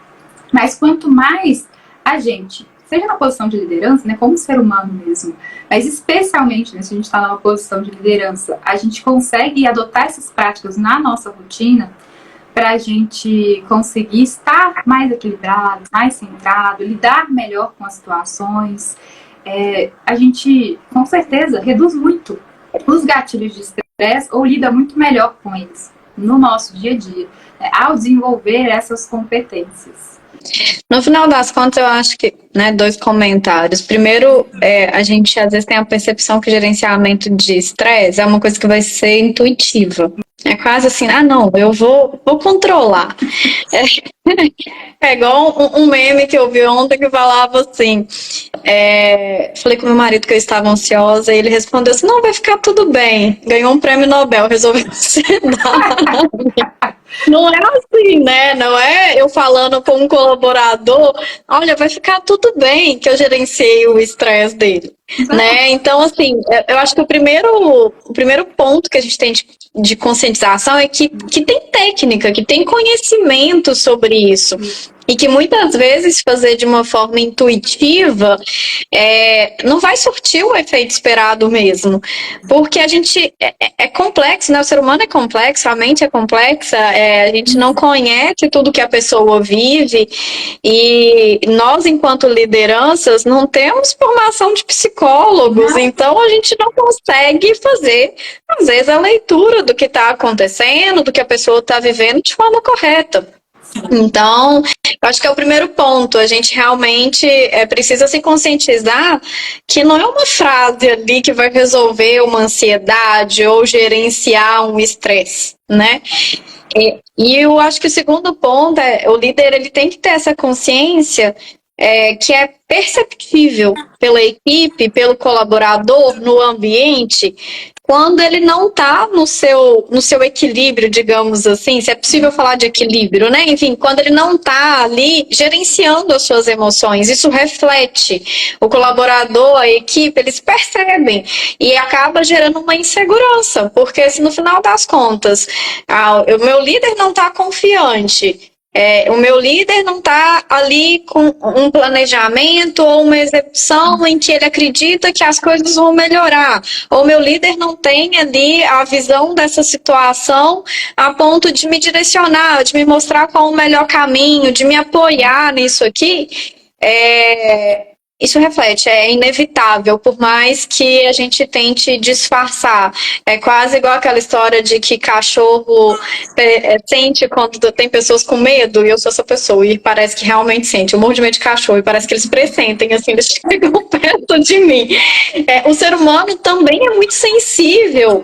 Mas quanto mais a gente, seja na posição de liderança, né, como ser humano mesmo, mas especialmente, né, se a gente está numa posição de liderança, a gente consegue adotar essas práticas na nossa rotina para a gente conseguir estar mais equilibrado, mais centrado, lidar melhor com as situações, a gente, com certeza, reduz muito os gatilhos de estresse ou lida muito melhor com eles no nosso dia a dia, né, ao desenvolver essas competências. No final das contas, eu acho que, né, dois comentários. Primeiro, a gente às vezes tem a percepção que gerenciamento de estresse é uma coisa que vai ser intuitiva. É quase assim, não, eu vou controlar. É igual um meme que eu vi ontem que falava assim, falei com meu marido que eu estava ansiosa e ele respondeu assim, não, vai ficar tudo bem. Ganhou um prêmio Nobel, resolveu se dar. Não é assim, né? Não é eu falando com um colaborador, olha, vai ficar tudo bem que eu gerenciei o estresse dele, né? Então, assim, eu acho que o primeiro ponto que a gente tem de conscientização é que tem técnica, que tem conhecimento sobre isso. E que muitas vezes fazer de uma forma intuitiva não vai surtir o efeito esperado mesmo. Porque a gente é complexo, né? O ser humano é complexo, a mente é complexa, a gente não conhece tudo que a pessoa vive e nós, enquanto lideranças, não temos formação de psicólogos, então a gente não consegue fazer, às vezes, a leitura do que está acontecendo, do que a pessoa está vivendo de forma correta. Então, eu acho que é o primeiro ponto, a gente realmente precisa se conscientizar que não é uma frase ali que vai resolver uma ansiedade ou gerenciar um estresse, né? E eu acho que o segundo ponto o líder ele tem que ter essa consciência que é perceptível pela equipe, pelo colaborador, no ambiente, quando ele não está no seu equilíbrio, digamos assim, se é possível falar de equilíbrio, né? Enfim, quando ele não está ali gerenciando as suas emoções, isso reflete. O colaborador, a equipe, eles percebem e acaba gerando uma insegurança, porque se no final das contas o meu líder não está confiante, o meu líder não está ali com um planejamento ou uma execução em que ele acredita que as coisas vão melhorar. Ou o meu líder não tem ali a visão dessa situação a ponto de me direcionar, de me mostrar qual o melhor caminho, de me apoiar nisso aqui. Isso reflete, é inevitável, por mais que a gente tente disfarçar. É quase igual aquela história de que cachorro sente quando tem pessoas com medo, e eu sou essa pessoa, e parece que realmente sente. Eu morro de medo de cachorro, e parece que eles pressentem, assim, eles chegam perto de mim. O ser humano também é muito sensível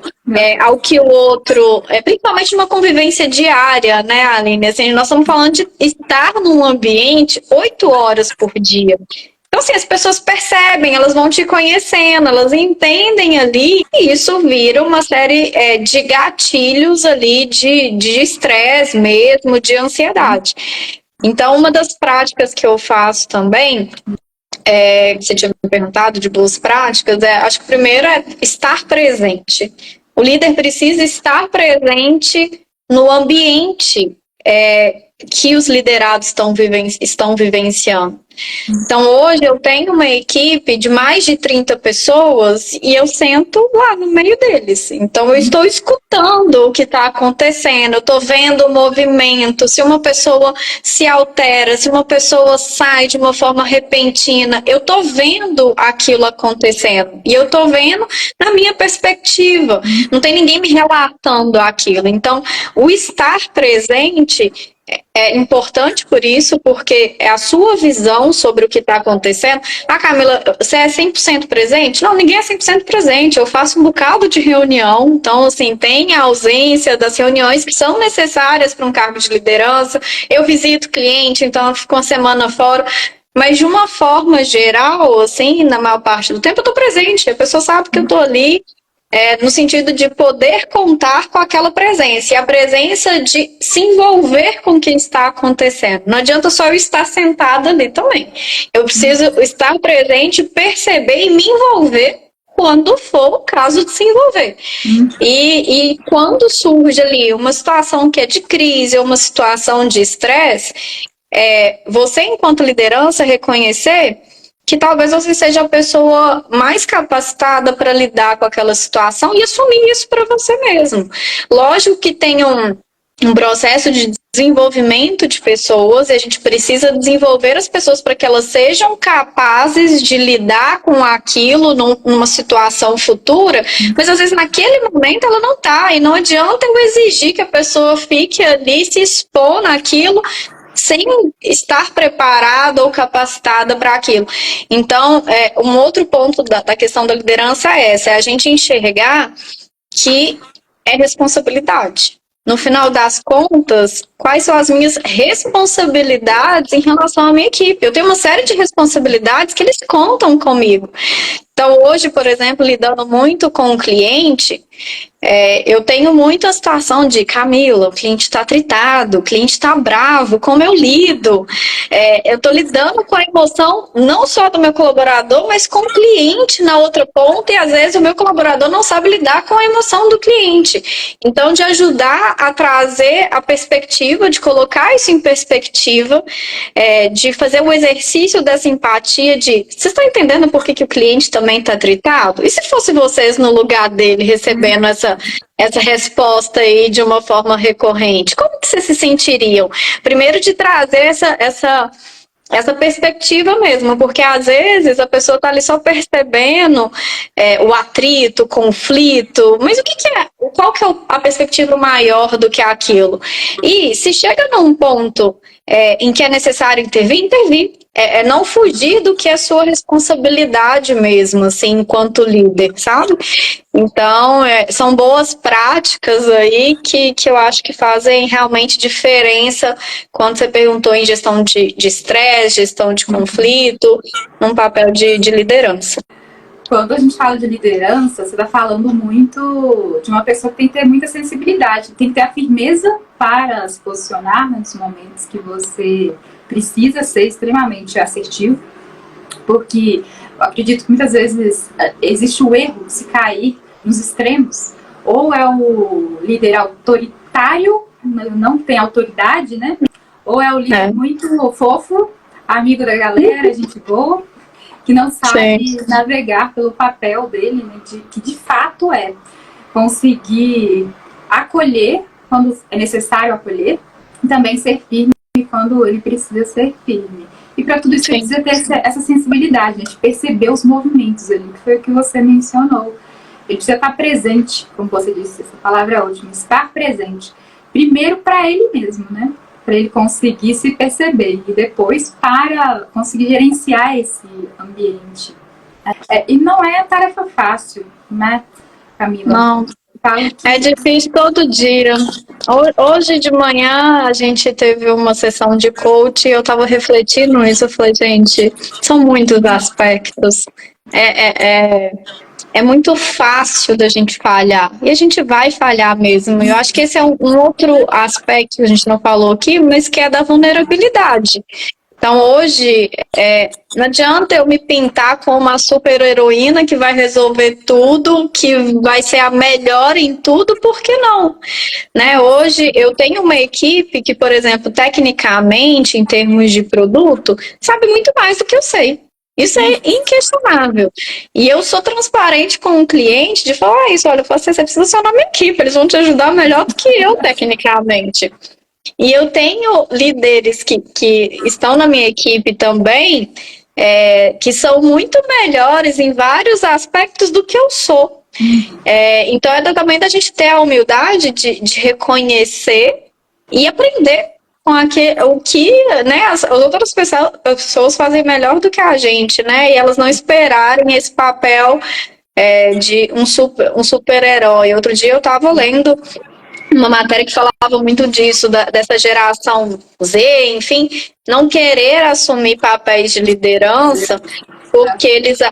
ao que o outro, principalmente numa convivência diária, né, Aline? Assim, nós estamos falando de estar num ambiente 8 horas por dia. Então, assim, as pessoas percebem, elas vão te conhecendo, elas entendem ali, e isso vira uma série de gatilhos ali de estresse mesmo, de ansiedade. Então, uma das práticas que eu faço também, que você tinha me perguntado de boas práticas, acho que o primeiro é estar presente. O líder precisa estar presente no ambiente que os liderados estão vivenciando. Então, hoje eu tenho uma equipe de mais de 30 pessoas e eu sento lá no meio deles. Então, eu estou escutando o que está acontecendo, eu estou vendo o movimento, se uma pessoa se altera, se uma pessoa sai de uma forma repentina, eu estou vendo aquilo acontecendo. E eu estou vendo na minha perspectiva. Não tem ninguém me relatando aquilo. Então, o estar presente é importante por isso, porque é a sua visão sobre o que está acontecendo. Ah, Camila, você é 100% presente? Não, ninguém é 100% presente. Eu faço um bocado de reunião, então, assim, tem a ausência das reuniões que são necessárias para um cargo de liderança. Eu visito cliente, então eu fico uma semana fora. Mas de uma forma geral, assim, na maior parte do tempo, eu estou presente. A pessoa sabe que eu estou ali. No sentido de poder contar com aquela presença, e a presença de se envolver com o que está acontecendo. Não adianta só eu estar sentada ali também. Eu preciso estar presente, perceber e me envolver quando for o caso de se envolver. E quando surge ali uma situação que é de crise, ou uma situação de estresse, você, enquanto liderança, reconhecer que talvez você seja a pessoa mais capacitada para lidar com aquela situação e assumir isso para você mesmo. Lógico que tem um processo de desenvolvimento de pessoas, e a gente precisa desenvolver as pessoas para que elas sejam capazes de lidar com aquilo numa situação futura, mas às vezes naquele momento ela não está, e não adianta eu exigir que a pessoa fique ali, se expor naquilo, sem estar preparada ou capacitada para aquilo. Então, um outro ponto da questão da liderança é a gente enxergar que é responsabilidade. No final das contas, quais são as minhas responsabilidades em relação à minha equipe? Eu tenho uma série de responsabilidades que eles contam comigo. Então, hoje, por exemplo, lidando muito com o cliente, eu tenho muita situação de, Camila, o cliente está tritado, o cliente está bravo, como eu lido? Eu estou lidando com a emoção não só do meu colaborador, mas com o cliente na outra ponta, e às vezes o meu colaborador não sabe lidar com a emoção do cliente. Então, de ajudar a trazer a perspectiva, de colocar isso em perspectiva, de fazer o exercício dessa empatia de, vocês estão entendendo por que o cliente também está tritado? E se fosse vocês no lugar dele recebendo essa resposta aí de uma forma recorrente, como que vocês se sentiriam? Primeiro, de trazer essa perspectiva mesmo, porque às vezes a pessoa está ali só percebendo o atrito, o conflito, mas o que é? Qual que é a perspectiva maior do que aquilo? E se chega num ponto em que é necessário intervir, não fugir do que é sua responsabilidade mesmo, assim, enquanto líder, sabe? Então, são boas práticas aí que eu acho que fazem realmente diferença quando você perguntou em gestão de estresse, gestão de conflito, num papel de liderança. Quando a gente fala de liderança, você está falando muito de uma pessoa que tem que ter muita sensibilidade, tem que ter a firmeza para se posicionar nos momentos que você precisa ser extremamente assertivo, porque eu acredito que muitas vezes existe o erro de se cair nos extremos, ou é o líder autoritário, não tem autoridade, né? Ou é o líder muito fofo, amigo da galera, gente boa, que não sabe navegar pelo papel dele, né, que de fato é conseguir acolher quando é necessário acolher, e também ser firme quando ele precisa ser firme. E para tudo isso Sim. precisa ter essa sensibilidade, né, de perceber os movimentos ali, que foi o que você mencionou. Ele precisa estar presente, como você disse, essa palavra é ótima, estar presente. Primeiro para ele mesmo, né? Para ele conseguir se perceber e depois para conseguir gerenciar esse ambiente. E não é tarefa fácil, né, Camila? Não. É difícil todo dia. Hoje de manhã a gente teve uma sessão de coach e eu estava refletindo nisso. Eu falei, gente, são muitos aspectos. É muito fácil da gente falhar. E a gente vai falhar mesmo. Eu acho que esse é um outro aspecto que a gente não falou aqui, mas que é da vulnerabilidade. Então, hoje, não adianta eu me pintar como uma super heroína que vai resolver tudo, que vai ser a melhor em tudo, por que não? Né? Hoje, eu tenho uma equipe que, por exemplo, tecnicamente, em termos de produto, sabe muito mais do que eu sei. Isso é inquestionável. E eu sou transparente com o cliente de falar isso, olha, você precisa ser na minha equipe, eles vão te ajudar melhor do que eu, tecnicamente. E eu tenho líderes que estão na minha equipe também, que são muito melhores em vários aspectos do que eu sou. Então é também da gente ter a humildade de reconhecer e aprender com o que, né, as outras pessoas fazem melhor do que a gente, né? E elas não esperarem esse papel de um super-herói. Outro dia eu estava lendo uma matéria que falava muito disso, dessa geração Z, enfim, não querer assumir papéis de liderança, porque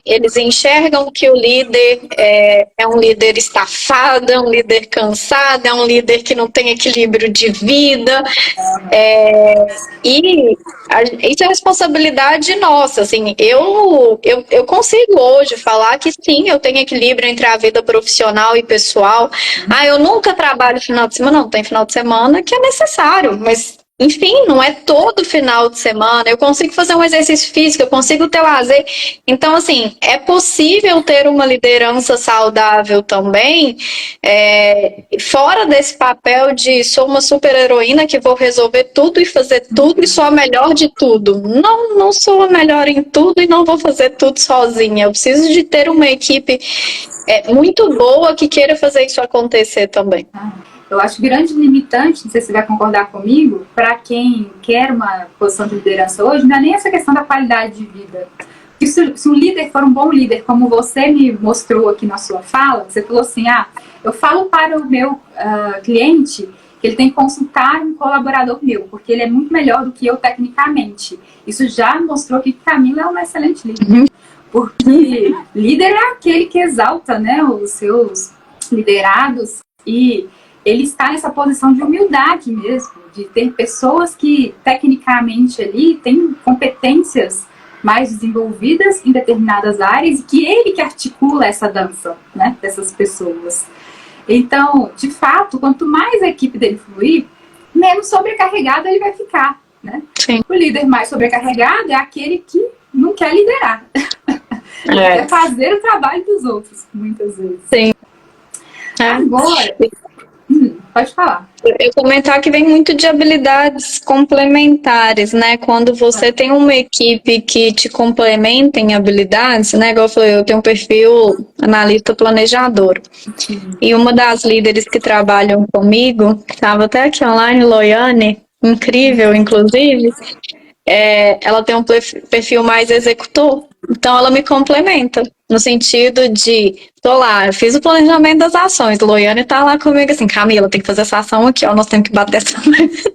eles enxergam que o líder é um líder estafado, é um líder cansado, é um líder que não tem equilíbrio de vida, e isso é responsabilidade nossa, assim, eu consigo hoje falar que sim, eu tenho equilíbrio entre a vida profissional e pessoal. Eu nunca trabalho final de semana, não, tem final de semana que é necessário, mas enfim, não é todo final de semana, eu consigo fazer um exercício físico, eu consigo ter lazer. Então, assim, é possível ter uma liderança saudável também, fora desse papel de sou uma super heroína que vou resolver tudo e fazer tudo e sou a melhor de tudo. Não sou a melhor em tudo e não vou fazer tudo sozinha. Eu preciso de ter uma equipe muito boa que queira fazer isso acontecer também. Eu acho grande limitante, não sei se você vai concordar comigo, para quem quer uma posição de liderança hoje, não é nem essa questão da qualidade de vida. Porque se um líder for um bom líder, como você me mostrou aqui na sua fala, você falou assim, eu falo para o meu cliente que ele tem que consultar um colaborador meu, porque ele é muito melhor do que eu tecnicamente. Isso já mostrou que Camila é uma excelente líder. Porque líder é aquele que exalta, né, os seus liderados e ele está nessa posição de humildade mesmo, de ter pessoas que tecnicamente ali têm competências mais desenvolvidas em determinadas áreas e que ele que articula essa dança, né, dessas pessoas. Então, de fato, quanto mais a equipe dele fluir, menos sobrecarregado ele vai ficar, né? Sim. O líder mais sobrecarregado é aquele que não quer liderar. Ele quer fazer o trabalho dos outros, muitas vezes. Sim. Agora, pode falar. Eu comentar que vem muito de habilidades complementares, né? Quando você tem uma equipe que te complementa em habilidades, né? Igual eu falei, eu tenho um perfil analista planejador. E uma das líderes que trabalham comigo, que estava até aqui online, Loiane, incrível, inclusive, ela tem um perfil mais executor. Então, ela me complementa, no sentido de, tô lá, eu fiz o planejamento das ações, Loiane tá lá comigo assim, Camila, tem que fazer essa ação aqui, ó, nós temos que bater essa meta.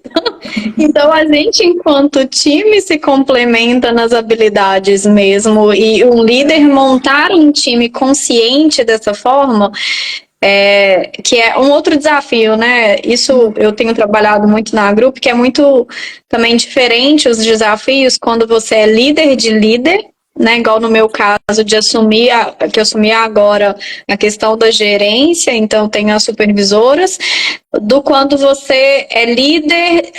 Então, a gente, enquanto time, se complementa nas habilidades mesmo, e um líder montar um time consciente dessa forma, que é um outro desafio, né? Isso eu tenho trabalhado muito na Grupo, que é muito também diferente os desafios quando você é líder de líder, né? Igual no meu caso de que eu assumi agora a questão da gerência, então tenho as supervisoras, do quando você é líder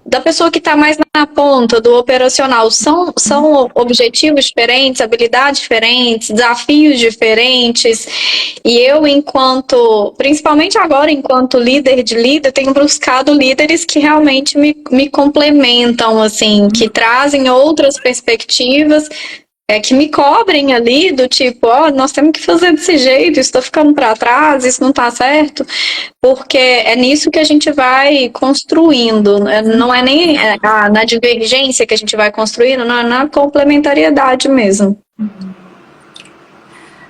da pessoa que está mais na ponta do operacional. São objetivos diferentes, habilidades diferentes, desafios diferentes. E eu, principalmente agora, enquanto líder de líder, tenho buscado líderes que realmente me complementam, assim, que trazem outras perspectivas, que me cobrem ali do tipo, nós temos que fazer desse jeito, isso está ficando para trás, isso não está certo, porque é nisso que a gente vai construindo, não é nem na divergência que a gente vai construindo, não, é na complementariedade mesmo.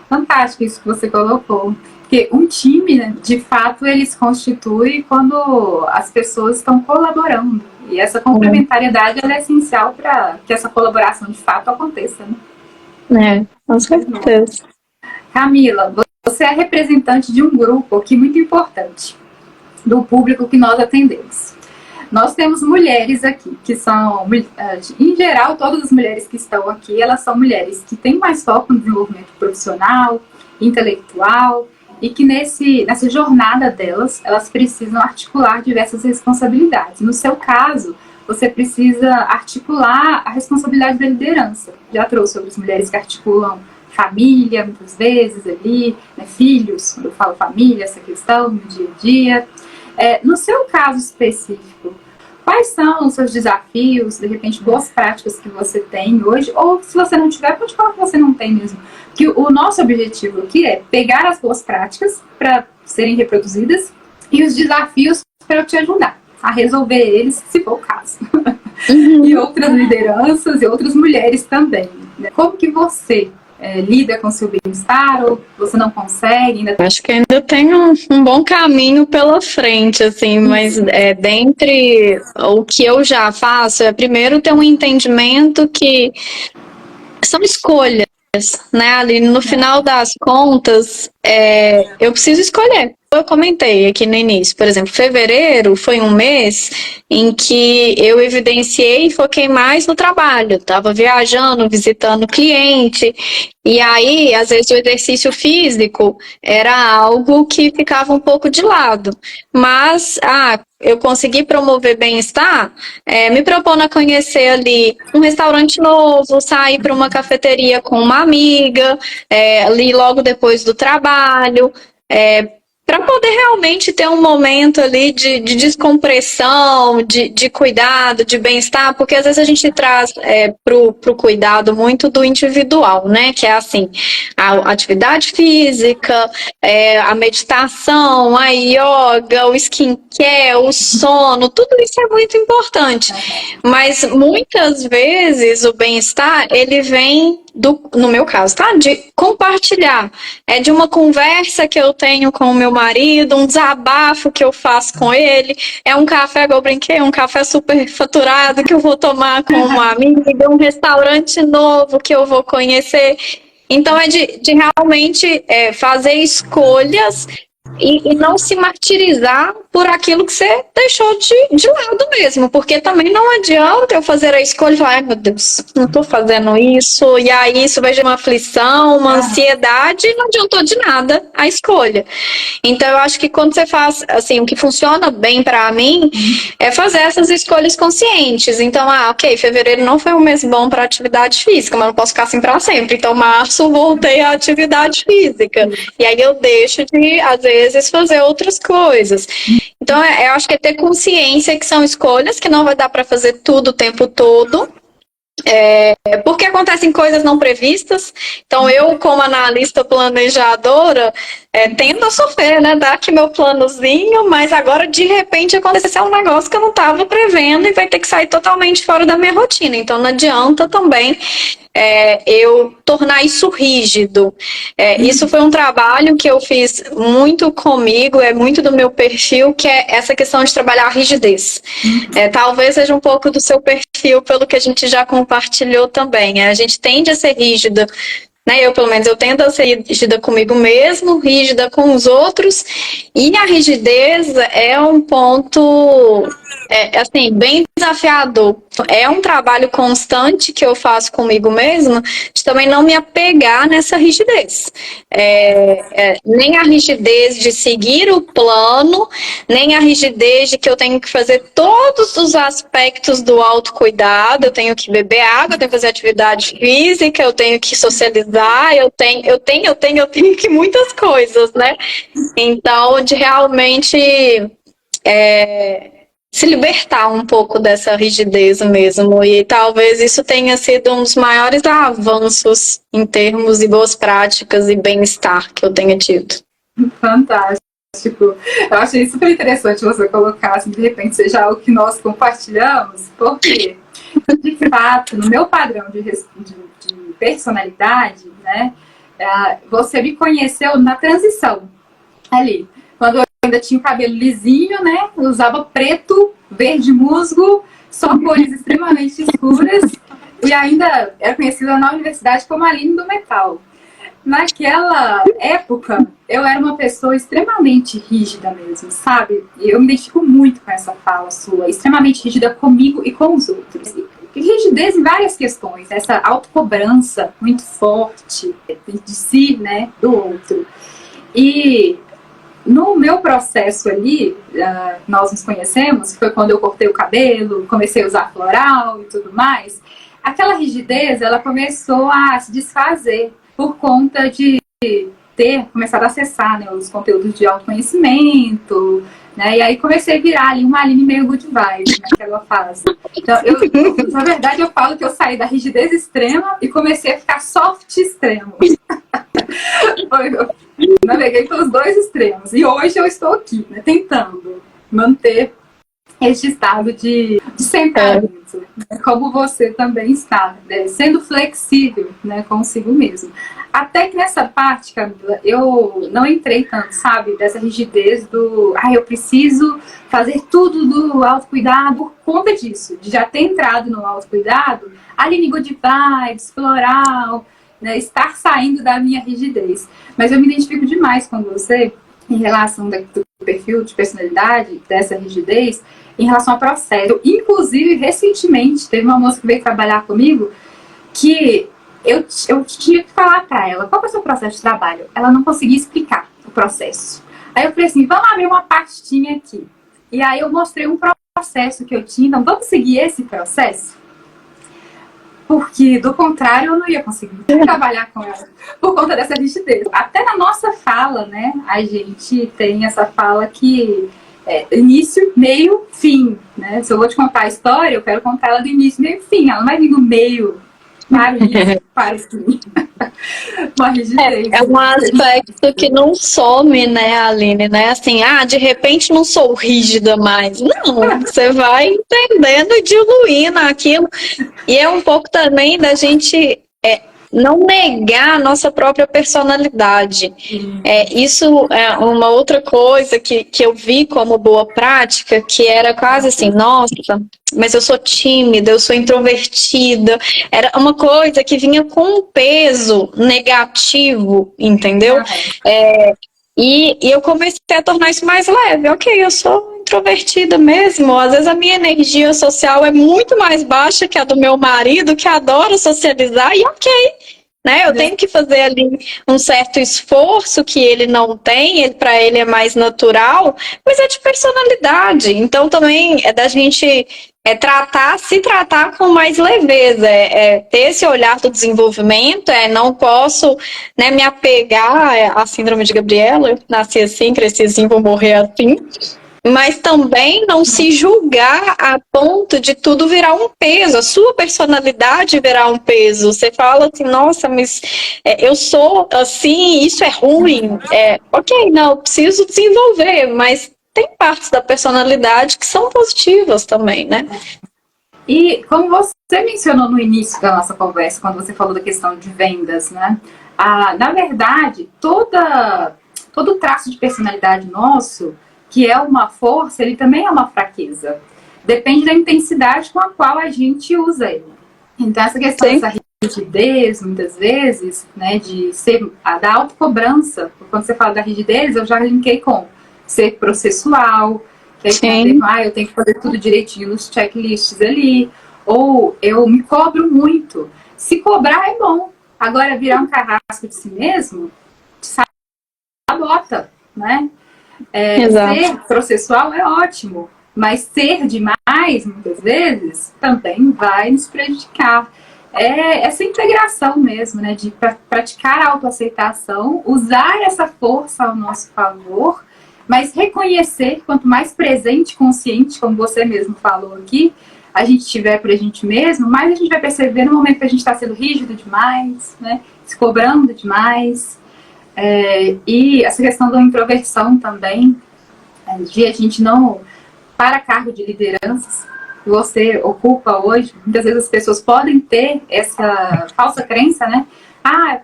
Fantástico isso que você colocou. Porque um time, né, de fato, ele se constitui quando as pessoas estão colaborando. E essa complementariedade ela é essencial para que essa colaboração de fato aconteça, né? Com certeza. Camila, você é representante de um grupo aqui muito importante, do público que nós atendemos. Nós temos mulheres aqui, que são, em geral, todas as mulheres que estão aqui, elas são mulheres que têm mais foco no desenvolvimento profissional, intelectual, e que nessa jornada delas, elas precisam articular diversas responsabilidades. No seu caso, você precisa articular a responsabilidade da liderança. Já trouxe sobre as mulheres que articulam família, muitas vezes ali, né, filhos, quando eu falo família, essa questão no dia a dia. No seu caso específico, quais são os seus desafios, de repente, boas práticas que você tem hoje? Ou se você não tiver, pode falar que você não tem mesmo. Que o nosso objetivo aqui é pegar as boas práticas para serem reproduzidas e os desafios para eu te ajudar a resolver eles, se for o caso. E outras lideranças e outras mulheres também. Né? Como que você lida com o seu bem-estar, ou você não consegue? Acho que ainda tem um bom caminho pela frente, assim, mas dentre o que eu já faço, primeiro ter um entendimento que são escolhas, né? Ali no final das contas, eu preciso escolher. Eu comentei aqui no início, por exemplo, fevereiro foi um mês em que eu evidenciei e foquei mais no trabalho. Estava viajando, visitando cliente, e aí, às vezes, o exercício físico era algo que ficava um pouco de lado. Mas, eu consegui promover bem-estar, me propondo a conhecer ali um restaurante novo, sair para uma cafeteria com uma amiga, ali logo depois do trabalho, para poder realmente ter um momento ali de descompressão, de cuidado, de bem-estar, porque às vezes a gente traz pro cuidado muito do individual, né? Que é assim, a atividade física, a meditação, a yoga, o skincare, o sono, tudo isso é muito importante. Mas muitas vezes o bem-estar, ele vem no meu caso, tá? De compartilhar. De uma conversa que eu tenho com o meu marido, um desabafo que eu faço com ele, um café, igual eu brinquei, um café super faturado que eu vou tomar com uma amiga, um restaurante novo que eu vou conhecer. Então, de realmente fazer escolhas e não se martirizar por aquilo que você deixou de lado mesmo, porque também não adianta eu fazer a escolha e falar, ai meu Deus, não tô fazendo isso, e aí isso vai gerar uma aflição, uma ansiedade, e não adiantou de nada a escolha. Então eu acho que quando você faz, assim, o que funciona bem pra mim é fazer essas escolhas conscientes. Então, ok, fevereiro não foi um mês bom para atividade física, mas não posso ficar assim pra sempre, então março voltei à atividade física, e aí eu deixo de, às vezes, fazer outras coisas. Então, eu acho que ter consciência que são escolhas, que não vai dar para fazer tudo o tempo todo, porque acontecem coisas não previstas. Então, eu, como analista planejadora, tendo a sofrer, né? Dar aqui meu planozinho, mas agora, de repente, aconteceu um negócio que eu não estava prevendo e vai ter que sair totalmente fora da minha rotina. Então, não adianta também eu tornar isso rígido. Isso foi um trabalho que eu fiz muito comigo, muito do meu perfil, que é essa questão de trabalhar a rigidez. Talvez seja um pouco do seu perfil, pelo que a gente já compartilhou também. A gente tende a ser rígida, né? Pelo menos, eu tento ser rígida comigo mesmo, rígida com os outros, e a rigidez é um ponto assim, bem desafiador. É um trabalho constante que eu faço comigo mesma, de também não me apegar nessa rigidez. Nem a rigidez de seguir o plano, nem a rigidez de que eu tenho que fazer todos os aspectos do autocuidado. Eu tenho que beber água, eu tenho que fazer atividade física, eu tenho que socializar, eu tenho que muitas coisas, né? Então, de realmente se libertar um pouco dessa rigidez mesmo. E talvez isso tenha sido um dos maiores avanços em termos de boas práticas e bem-estar que eu tenha tido. Fantástico. Eu achei super interessante você colocar, assim, de repente, seja algo que nós compartilhamos, porque, de fato, no meu padrão de personalidade, né, você me conheceu na transição ali. Quando eu ainda tinha o cabelo lisinho, né, eu usava preto, verde musgo, só cores extremamente escuras, e ainda era conhecida na universidade como a Aline do Metal. Naquela época, eu era uma pessoa extremamente rígida mesmo, sabe? E eu me identifico muito com essa fala sua, extremamente rígida comigo e com os outros. E rigidez em várias questões, essa autocobrança muito forte de si, né, do outro. E no meu processo ali, nós nos conhecemos, foi quando eu cortei o cabelo, comecei a usar floral e tudo mais, aquela rigidez, ela começou a se desfazer por conta de ter começado a acessar, né, os conteúdos de autoconhecimento, né, e aí comecei a virar ali uma Aline meio good vibe naquela fase. Então, na verdade, eu falo que eu saí da rigidez extrema e comecei a ficar soft extremo. Eu naveguei pelos dois extremos. E hoje eu estou aqui, né, tentando manter este estado de centramento, né, como você também está, né, sendo flexível, né, consigo mesmo. Até que nessa parte, Camila, eu não entrei tanto, sabe, dessa rigidez do eu preciso fazer tudo do autocuidado por conta disso, de já ter entrado no autocuidado, Aline good vibes, floral, né, estar saindo da minha rigidez. Mas eu me identifico demais com você em relação do perfil de personalidade, dessa rigidez, em relação ao processo. Inclusive, recentemente, teve uma moça que veio trabalhar comigo que eu tinha que falar para ela qual é o seu processo de trabalho. Ela não conseguia explicar o processo. Aí eu falei assim, vamos abrir uma pastinha aqui. E aí eu mostrei um processo que eu tinha, então vamos seguir esse processo? Porque, do contrário, eu não ia conseguir trabalhar com ela por conta dessa rigidez. Até na nossa fala, né, a gente tem essa fala que início, meio, fim, né? Se eu vou te contar a história, eu quero contar ela do início, meio, fim. Ela não vai vir do meio para o início, para o fim. Uma rigidez. É um aspecto que não some, né, Aline, né? Assim, de repente não sou rígida mais. Não, você vai entendendo e diluindo aquilo. E é um pouco também da gente não negar a nossa própria personalidade. Isso é uma outra coisa que eu vi como boa prática, que era quase assim, nossa, mas eu sou tímida, eu sou introvertida. Era uma coisa que vinha com um peso negativo, entendeu? E eu comecei a tornar isso mais leve. Ok, eu sou introvertida mesmo. Às vezes a minha energia social é muito mais baixa que a do meu marido, que adora socializar, e ok. Né? Eu tenho que fazer ali um certo esforço que ele não tem, para ele é mais natural, mas é de personalidade. Então também é da gente se tratar com mais leveza, ter esse olhar do desenvolvimento, não posso, né, me apegar à síndrome de Gabriela, eu nasci assim, cresci assim, vou morrer assim. Mas também não se julgar a ponto de tudo virar um peso, a sua personalidade virar um peso. Você fala assim, nossa, mas eu sou assim, isso é ruim. Ok, não, eu preciso desenvolver, mas tem partes da personalidade que são positivas também, né? E como você mencionou no início da nossa conversa, quando você falou da questão de vendas, né? Na verdade, todo traço de personalidade nosso, que é uma força, ele também é uma fraqueza. Depende da intensidade com a qual a gente usa ele. Então, essa questão dessa rigidez, muitas vezes, né, da autocobrança, quando você fala da rigidez, eu já linkei com ser processual, Sim. a ver com, eu tenho que fazer tudo direitinho nos checklists ali, ou eu me cobro muito. Se cobrar é bom. Agora, virar um carrasco de si mesmo, sabota, né? Ser processual é ótimo, mas ser demais, muitas vezes, também vai nos prejudicar. Essa integração mesmo, né, de praticar a autoaceitação, usar essa força ao nosso favor, mas reconhecer, quanto mais presente, consciente, como você mesmo falou aqui, a gente tiver para a gente mesmo, mais a gente vai perceber no momento que a gente está sendo rígido demais, né, se cobrando demais. E essa questão da introversão também, de a gente não, para cargo de lideranças que você ocupa hoje, muitas vezes as pessoas podem ter essa falsa crença, né?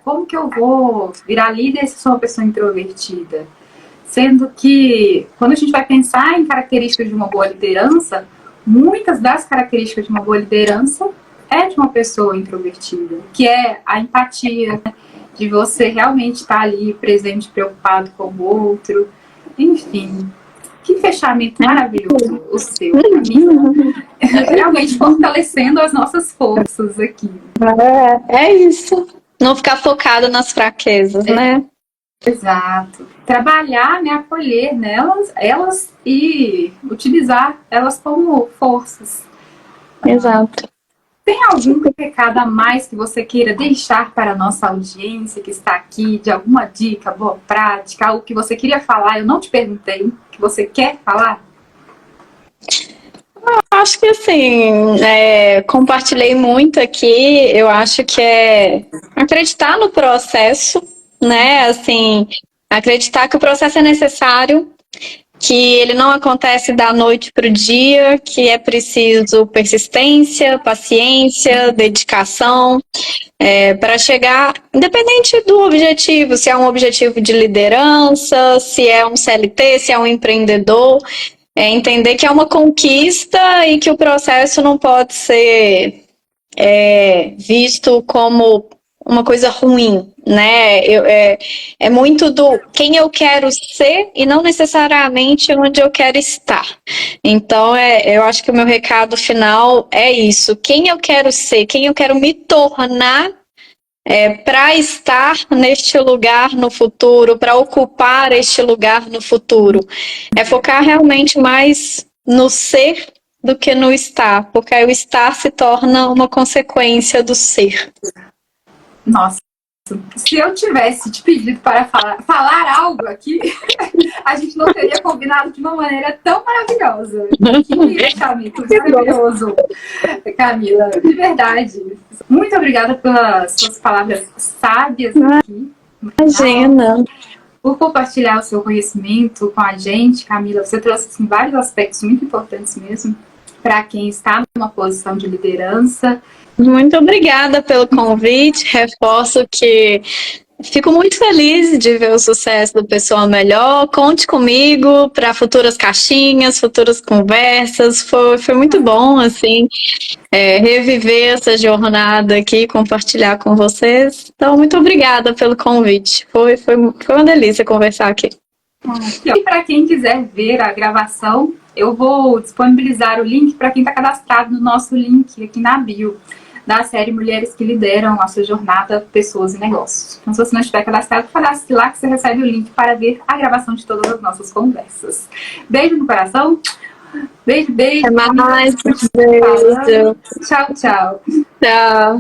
Como que eu vou virar líder se sou uma pessoa introvertida? Sendo que, quando a gente vai pensar em características de uma boa liderança, muitas das características de uma boa liderança é de uma pessoa introvertida, que é a empatia, né? De você realmente estar ali presente, preocupado com o outro. Enfim, que fechamento maravilhoso o seu, Camila. Realmente fortalecendo as nossas forças aqui. É isso. Não ficar focado nas fraquezas, né? Exato. Trabalhar, né, acolher elas e utilizar elas como forças. Exato. Tem algum recado a mais que você queira deixar para a nossa audiência que está aqui, de alguma dica, boa prática, algo que você queria falar, eu não te perguntei, que você quer falar? Acho que assim, compartilhei muito aqui, eu acho que é acreditar no processo, né? Assim, acreditar que o processo é necessário, que ele não acontece da noite para o dia, que é preciso persistência, paciência, dedicação, para chegar, independente do objetivo, se é um objetivo de liderança, se é um CLT, se é um empreendedor, entender que é uma conquista e que o processo não pode ser visto como uma coisa ruim, né? É muito do quem eu quero ser e não necessariamente onde eu quero estar. Então, eu acho que o meu recado final é isso. Quem eu quero ser, quem eu quero me tornar para estar neste lugar no futuro, para ocupar este lugar no futuro. É focar realmente mais no ser do que no estar, porque aí o estar se torna uma consequência do ser. Nossa, se eu tivesse te pedido para falar algo aqui, a gente não teria combinado de uma maneira tão maravilhosa. Que fechamento maravilhoso, Camila, de verdade. Muito obrigada pelas suas palavras sábias aqui. Imagina. Por compartilhar o seu conhecimento com a gente, Camila. Você trouxe assim, vários aspectos muito importantes mesmo para quem está numa posição de liderança. Muito obrigada pelo convite. Reforço que fico muito feliz de ver o sucesso do Pessoa Melhor. Conte comigo para futuras caixinhas, futuras conversas. Foi muito bom, assim, reviver essa jornada aqui, compartilhar com vocês. Então, muito obrigada pelo convite. Foi uma delícia conversar aqui. E para quem quiser ver a gravação, eu vou disponibilizar o link para quem está cadastrado no nosso link aqui na bio da série Mulheres que Lideram a Sua Jornada, Pessoas e Negócios. Então, se você não estiver cadastrado, cadastre lá que você recebe o link para ver a gravação de todas as nossas conversas. Beijo no coração. Beijo, beijo. Até mais. Beijo. Tchau, tchau. Tchau.